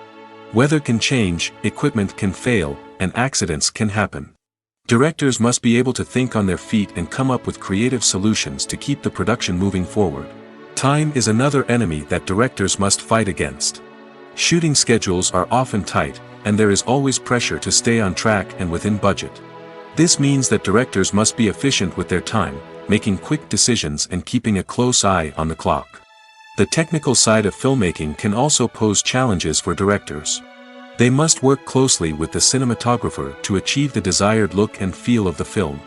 Weather can change, equipment can fail, and accidents can happen. Directors must be able to think on their feet and come up with creative solutions to keep the production moving forward. Time is another enemy that directors must fight against. Shooting schedules are often tight, and there is always pressure to stay on track and within budget. This means that directors must be efficient with their time, making quick decisions and keeping a close eye on the clock. The technical side of filmmaking can also pose challenges for directors. They must work closely with the cinematographer to achieve the desired look and feel of the film.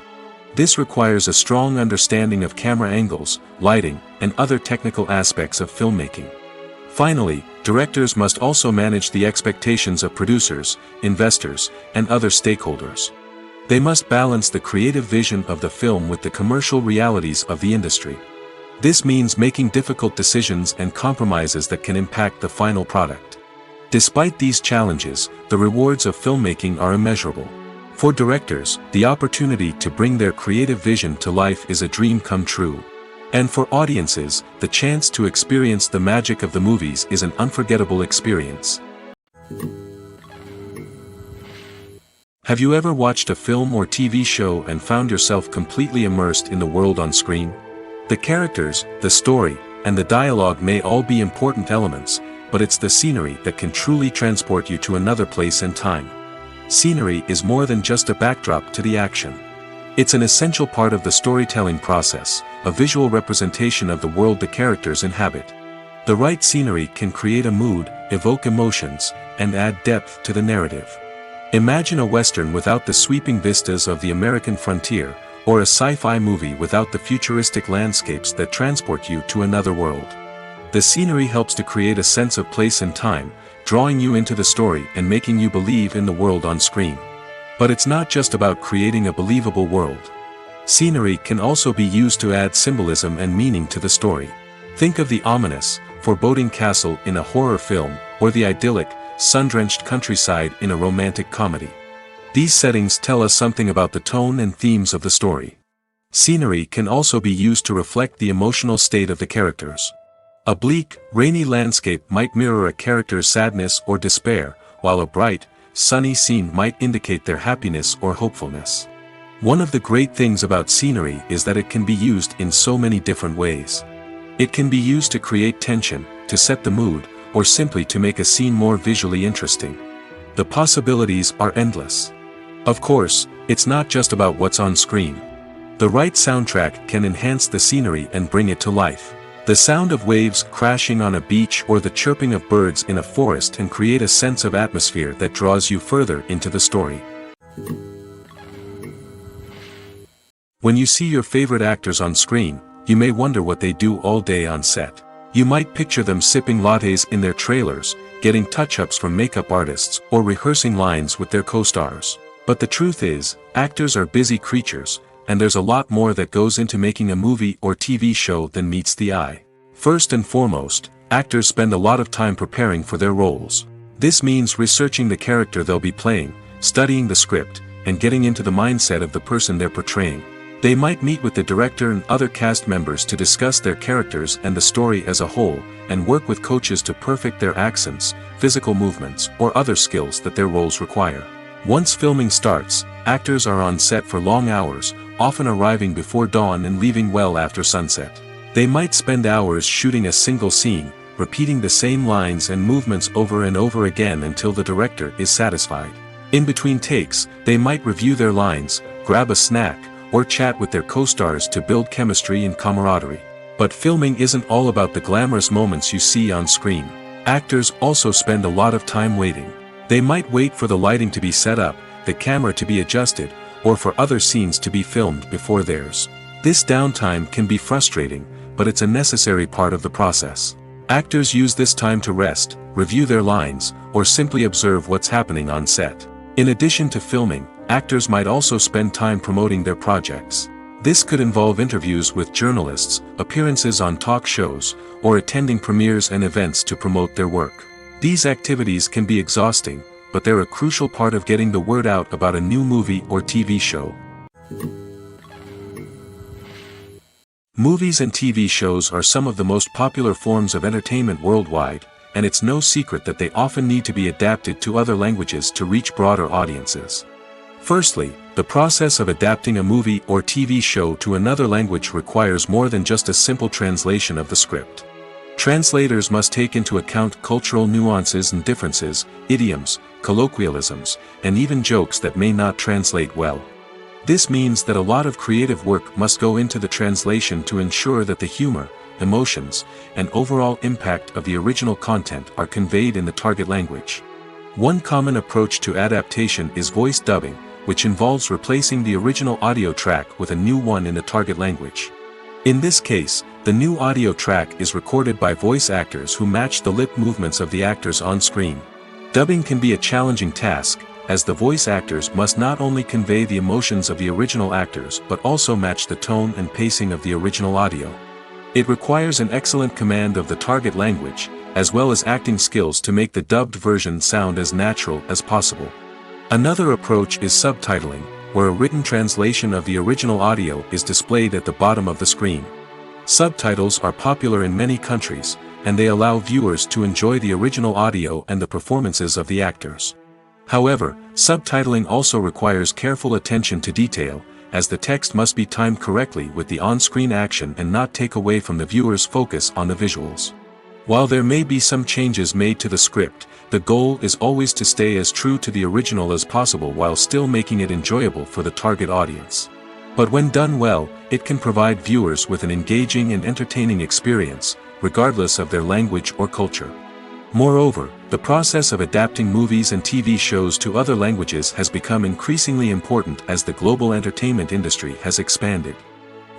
This requires a strong understanding of camera angles, lighting, and other technical aspects of filmmaking. Finally, directors must also manage the expectations of producers, investors, and other stakeholders. They must balance the creative vision of the film with the commercial realities of the industry. This means making difficult decisions and compromises that can impact the final product. Despite these challenges, the rewards of filmmaking are immeasurable. For directors, the opportunity to bring their creative vision to life is a dream come true. And for audiences, the chance to experience the magic of the movies is an unforgettable experience. Have you ever watched a film or TV show and found yourself completely immersed in the world on screen? The characters, the story, and the dialogue may all be important elements, but it's the scenery that can truly transport you to another place and time. Scenery is more than just a backdrop to the action. It's an essential part of the storytelling process, a visual representation of the world the characters inhabit. The right scenery can create a mood, evoke emotions, and add depth to the narrative. Imagine a Western without the sweeping vistas of the American frontier, or a sci-fi movie without the futuristic landscapes that transport you to another world. The scenery helps to create a sense of place and time, drawing you into the story and making you believe in the world on screen. But it's not just about creating a believable world. Scenery can also be used to add symbolism and meaning to the story. Think of the ominous, foreboding castle in a horror film, or the idyllic, sun-drenched countryside in a romantic comedy. These settings tell us something about the tone and themes of the story. Scenery can also be used to reflect the emotional state of the characters. A bleak, rainy landscape might mirror a character's sadness or despair, while a bright, sunny scene might indicate their happiness or hopefulness. One of the great things about scenery is that it can be used in so many different ways. It can be used to create tension, to set the mood, or simply to make a scene more visually interesting. The possibilities are endless. Of course, it's not just about what's on screen. The right soundtrack can enhance the scenery and bring it to life. The sound of waves crashing on a beach or the chirping of birds in a forest can create a sense of atmosphere that draws you further into the story. When you see your favorite actors on screen, you may wonder what they do all day on set. You might picture them sipping lattes in their trailers, getting touch-ups from makeup artists, or rehearsing lines with their co-stars. But the truth is, actors are busy creatures, and there's a lot more that goes into making a movie or TV show than meets the eye. First and foremost, actors spend a lot of time preparing for their roles. This means researching the character they'll be playing, studying the script, and getting into the mindset of the person they're portraying. They might meet with the director and other cast members to discuss their characters and the story as a whole, and work with coaches to perfect their accents, physical movements, or other skills that their roles require. Once filming starts, actors are on set for long hours, often arriving before dawn and leaving well after sunset. They might spend hours shooting a single scene, repeating the same lines and movements over and over again until the director is satisfied. In between takes, they might review their lines, grab a snack, or chat with their co-stars to build chemistry and camaraderie. But filming isn't all about the glamorous moments you see on screen. Actors also spend a lot of time waiting. They might wait for the lighting to be set up, the camera to be adjusted, or for other scenes to be filmed before theirs. This downtime can be frustrating, but it's a necessary part of the process. Actors use this time to rest, review their lines, or simply observe what's happening on set. In addition to filming, actors might also spend time promoting their projects. This could involve interviews with journalists, appearances on talk shows, or attending premieres and events to promote their work. These activities can be exhausting, but they're a crucial part of getting the word out about a new movie or TV show. Movies and TV shows are some of the most popular forms of entertainment worldwide, and it's no secret that they often need to be adapted to other languages to reach broader audiences. Firstly, the process of adapting a movie or TV show to another language requires more than just a simple translation of the script. Translators must take into account cultural nuances and differences, idioms, colloquialisms, and even jokes that may not translate well. This means that a lot of creative work must go into the translation to ensure that the humor, emotions, and overall impact of the original content are conveyed in the target language. One common approach to adaptation is voice dubbing, which involves replacing the original audio track with a new one in the target language. In this case, the new audio track is recorded by voice actors who match the lip movements of the actors on screen. Dubbing can be a challenging task, as the voice actors must not only convey the emotions of the original actors but also match the tone and pacing of the original audio. It requires an excellent command of the target language, as well as acting skills to make the dubbed version sound as natural as possible. Another approach is subtitling, where a written translation of the original audio is displayed at the bottom of the screen. Subtitles are popular in many countries, and they allow viewers to enjoy the original audio and the performances of the actors. However, subtitling also requires careful attention to detail, as the text must be timed correctly with the on-screen action and not take away from the viewer's focus on the visuals. While there may be some changes made to the script, the goal is always to stay as true to the original as possible while still making it enjoyable for the target audience. But when done well, it can provide viewers with an engaging and entertaining experience, regardless of their language or culture. Moreover, the process of adapting movies and TV shows to other languages has become increasingly important as the global entertainment industry has expanded.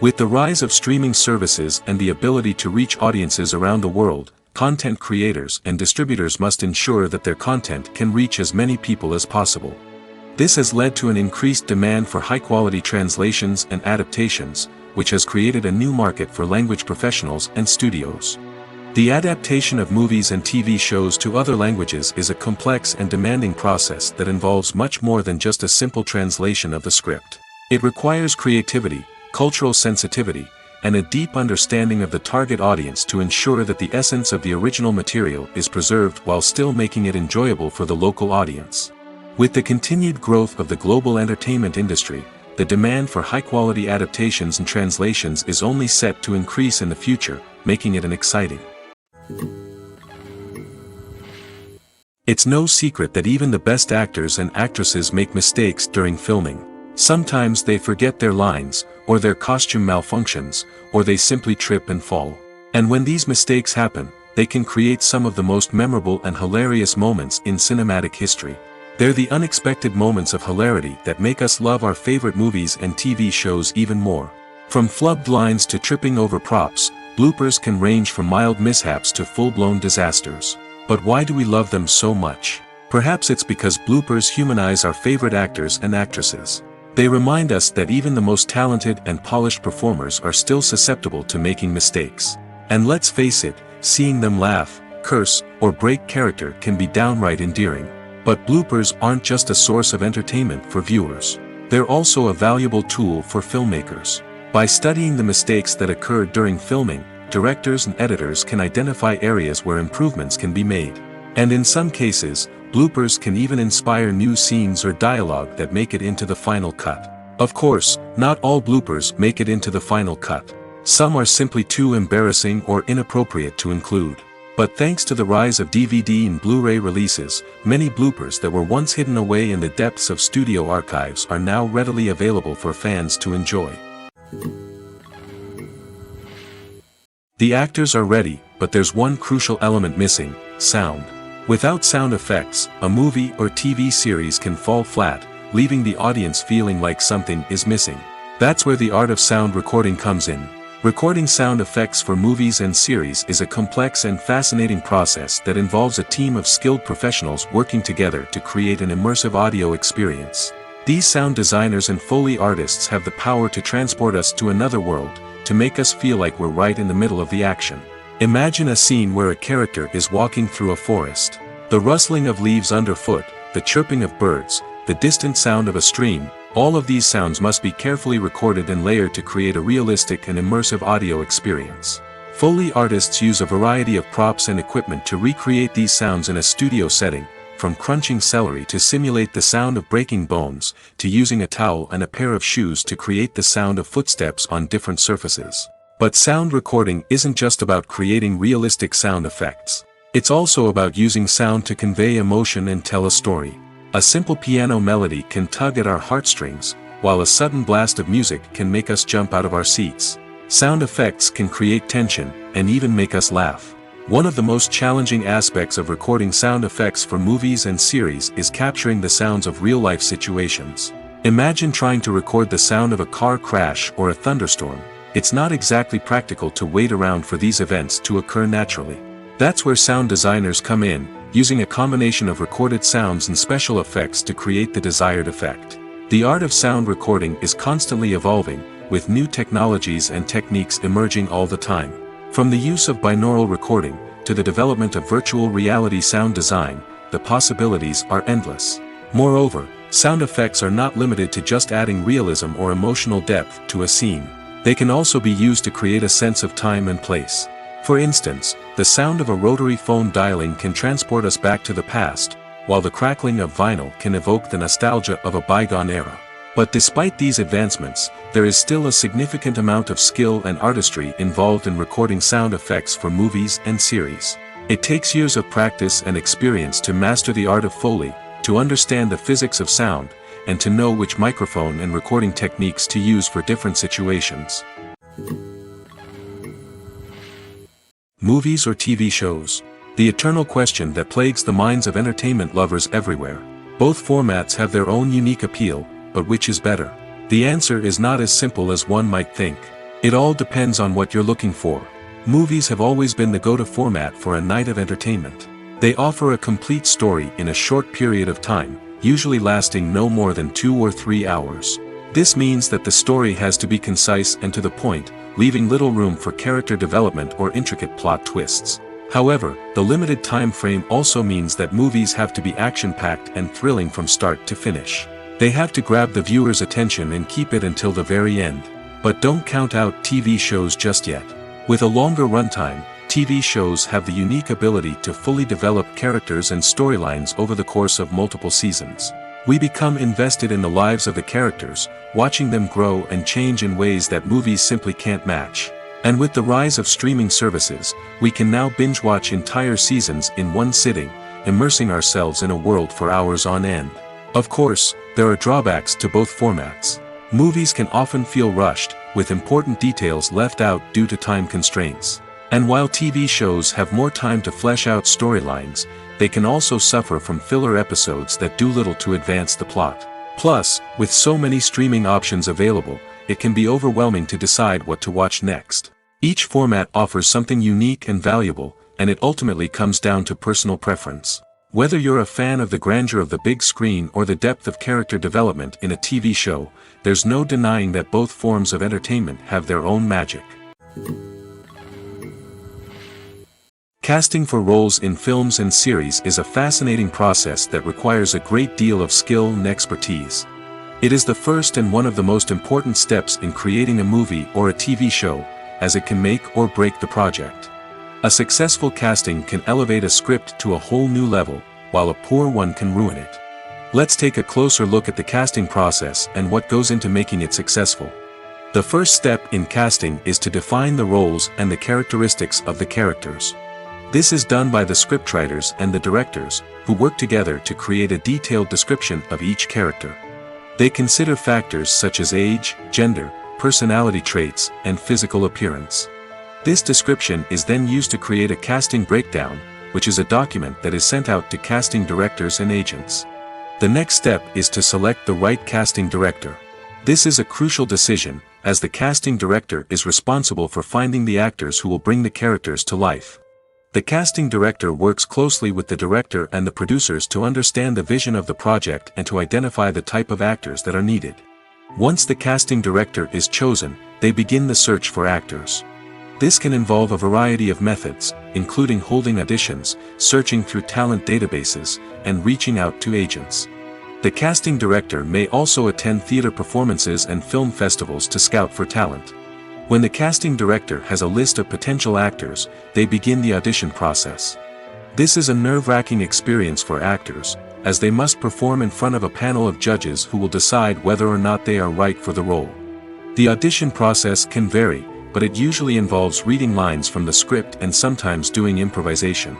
With the rise of streaming services and the ability to reach audiences around the world, content creators and distributors must ensure that their content can reach as many people as possible. This has led to an increased demand for high-quality translations and adaptations, which has created a new market for language professionals and studios. The adaptation of movies and TV shows to other languages is a complex and demanding process that involves much more than just a simple translation of the script. It requires creativity, cultural sensitivity, and a deep understanding of the target audience to ensure that the essence of the original material is preserved while still making it enjoyable for the local audience. With the continued growth of the global entertainment industry, the demand for high-quality adaptations and translations is only set to increase in the future, making it an exciting. It's no secret that even the best actors and actresses make mistakes during filming. Sometimes they forget their lines, or their costume malfunctions, or they simply trip and fall. And when these mistakes happen, they can create some of the most memorable and hilarious moments in cinematic history. They're the unexpected moments of hilarity that make us love our favorite movies and TV shows even more. From flubbed lines to tripping over props, bloopers can range from mild mishaps to full-blown disasters. But why do we love them so much? Perhaps it's because bloopers humanize our favorite actors and actresses. They remind us that even the most talented and polished performers are still susceptible to making mistakes. And let's face it, seeing them laugh, curse, or break character can be downright endearing. But bloopers aren't just a source of entertainment for viewers. They're also a valuable tool for filmmakers. By studying the mistakes that occurred during filming, directors and editors can identify areas where improvements can be made. And in some cases, bloopers can even inspire new scenes or dialogue that make it into the final cut. Of course, not all bloopers make it into the final cut. Some are simply too embarrassing or inappropriate to include. But thanks to the rise of DVD and Blu-ray releases, many bloopers that were once hidden away in the depths of studio archives are now readily available for fans to enjoy. The actors are ready, but there's one crucial element missing: sound. Without sound effects, a movie or TV series can fall flat, leaving the audience feeling like something is missing. That's where the art of sound recording comes in. Recording sound effects for movies and series is a complex and fascinating process that involves a team of skilled professionals working together to create an immersive audio experience. These sound designers and Foley artists have the power to transport us to another world, to make us feel like we're right in the middle of the action. Imagine a scene where a character is walking through a forest. The rustling of leaves underfoot, the chirping of birds, the distant sound of a stream, all of these sounds must be carefully recorded and layered to create a realistic and immersive audio experience. Foley artists use a variety of props and equipment to recreate these sounds in a studio setting, from crunching celery to simulate the sound of breaking bones, to using a towel and a pair of shoes to create the sound of footsteps on different surfaces. But sound recording isn't just about creating realistic sound effects. It's also about using sound to convey emotion and tell a story. A simple piano melody can tug at our heartstrings, while a sudden blast of music can make us jump out of our seats. Sound effects can create tension, and even make us laugh. One of the most challenging aspects of recording sound effects for movies and series is capturing the sounds of real-life situations. Imagine trying to record the sound of a car crash or a thunderstorm. It's not exactly practical to wait around for these events to occur naturally. That's where sound designers come in, using a combination of recorded sounds and special effects to create the desired effect. The art of sound recording is constantly evolving, with new technologies and techniques emerging all the time. From the use of binaural recording, to the development of virtual reality sound design, the possibilities are endless. Moreover, sound effects are not limited to just adding realism or emotional depth to a scene. They can also be used to create a sense of time and place. For instance, the sound of a rotary phone dialing can transport us back to the past, while the crackling of vinyl can evoke the nostalgia of a bygone era. But despite these advancements, there is still a significant amount of skill and artistry involved in recording sound effects for movies and series. It takes years of practice and experience to master the art of Foley, to understand the physics of sound, and to know which microphone and recording techniques to use for different situations. Movies or TV shows? The eternal question that plagues the minds of entertainment lovers everywhere. Both formats have their own unique appeal, but which is better? The answer is not as simple as one might think. It all depends on what you're looking for. Movies have always been the go-to format for a night of entertainment. They offer a complete story in a short period of time, usually lasting no more than 2 or 3 hours. This means that the story has to be concise and to the point, leaving little room for character development or intricate plot twists. However, the limited time frame also means that movies have to be action-packed and thrilling from start to finish. They have to grab the viewer's attention and keep it until the very end. But don't count out TV shows just yet. With a longer runtime, TV shows have the unique ability to fully develop characters and storylines over the course of multiple seasons. We become invested in the lives of the characters, watching them grow and change in ways that movies simply can't match. And with the rise of streaming services, we can now binge-watch entire seasons in one sitting, immersing ourselves in a world for hours on end. Of course, there are drawbacks to both formats. Movies can often feel rushed, with important details left out due to time constraints. And while TV shows have more time to flesh out storylines, they can also suffer from filler episodes that do little to advance the plot. Plus, with so many streaming options available, it can be overwhelming to decide what to watch next. Each format offers something unique and valuable, and it ultimately comes down to personal preference. Whether you're a fan of the grandeur of the big screen or the depth of character development in a TV show, there's no denying that both forms of entertainment have their own magic. Casting for roles in films and series is a fascinating process that requires a great deal of skill and expertise. It is the first and one of the most important steps in creating a movie or a TV show, as it can make or break the project. A successful casting can elevate a script to a whole new level, while a poor one can ruin it. Let's take a closer look at the casting process and what goes into making it successful. The first step in casting is to define the roles and the characteristics of the characters. This is done by the scriptwriters and the directors, who work together to create a detailed description of each character. They consider factors such as age, gender, personality traits, and physical appearance. This description is then used to create a casting breakdown, which is a document that is sent out to casting directors and agents. The next step is to select the right casting director. This is a crucial decision, as the casting director is responsible for finding the actors who will bring the characters to life. The casting director works closely with the director and the producers to understand the vision of the project and to identify the type of actors that are needed. Once the casting director is chosen, they begin the search for actors. This can involve a variety of methods, including holding auditions, searching through talent databases, and reaching out to agents. The casting director may also attend theater performances and film festivals to scout for talent. When the casting director has a list of potential actors, they begin the audition process. This is a nerve-wracking experience for actors, as they must perform in front of a panel of judges who will decide whether or not they are right for the role. The audition process can vary, but it usually involves reading lines from the script and sometimes doing improvisation.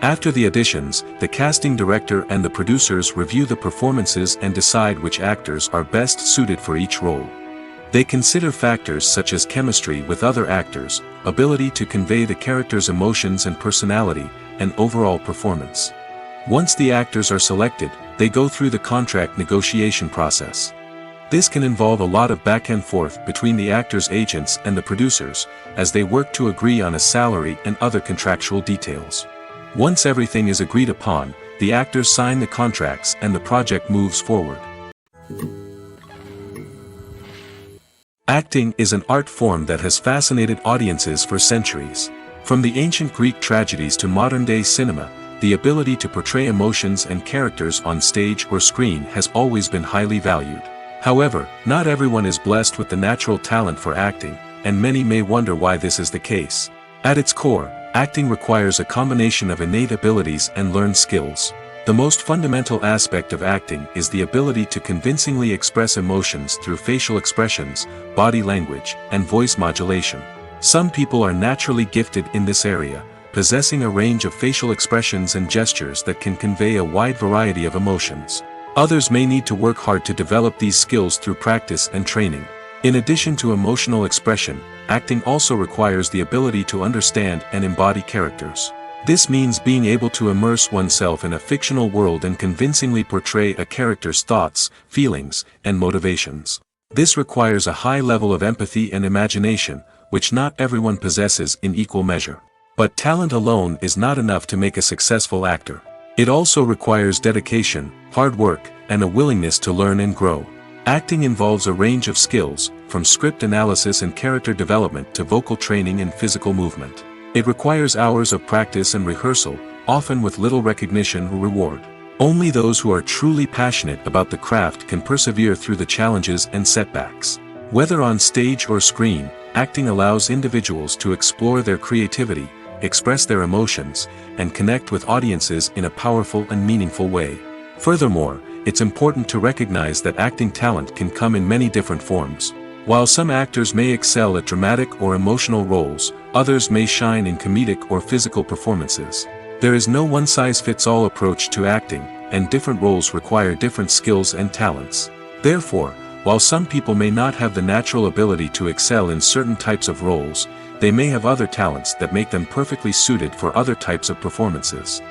After the auditions, the casting director and the producers review the performances and decide which actors are best suited for each role. They consider factors such as chemistry with other actors, ability to convey the character's emotions and personality, and overall performance. Once the actors are selected, they go through the contract negotiation process. This can involve a lot of back and forth between the actors' agents and the producers, as they work to agree on a salary and other contractual details. Once everything is agreed upon, the actors sign the contracts and the project moves forward. Acting is an art form that has fascinated audiences for centuries. From the ancient Greek tragedies to modern-day cinema, the ability to portray emotions and characters on stage or screen has always been highly valued. However, not everyone is blessed with the natural talent for acting, and many may wonder why this is the case. At its core, acting requires a combination of innate abilities and learned skills. The most fundamental aspect of acting is the ability to convincingly express emotions through facial expressions, body language, and voice modulation. Some people are naturally gifted in this area, possessing a range of facial expressions and gestures that can convey a wide variety of emotions. Others may need to work hard to develop these skills through practice and training. In addition to emotional expression, acting also requires the ability to understand and embody characters. This means being able to immerse oneself in a fictional world and convincingly portray a character's thoughts, feelings, and motivations. This requires a high level of empathy and imagination, which not everyone possesses in equal measure. But talent alone is not enough to make a successful actor. It also requires dedication, hard work, and a willingness to learn and grow. Acting involves a range of skills, from script analysis and character development to vocal training and physical movement. It requires hours of practice and rehearsal, often with little recognition or reward. Only those who are truly passionate about the craft can persevere through the challenges and setbacks. Whether on stage or screen, acting allows individuals to explore their creativity, express their emotions, and connect with audiences in a powerful and meaningful way. Furthermore, it's important to recognize that acting talent can come in many different forms. While some actors may excel at dramatic or emotional roles, others may shine in comedic or physical performances. There is no one-size-fits-all approach to acting, and different roles require different skills and talents. Therefore, while some people may not have the natural ability to excel in certain types of roles, they may have other talents that make them perfectly suited for other types of performances.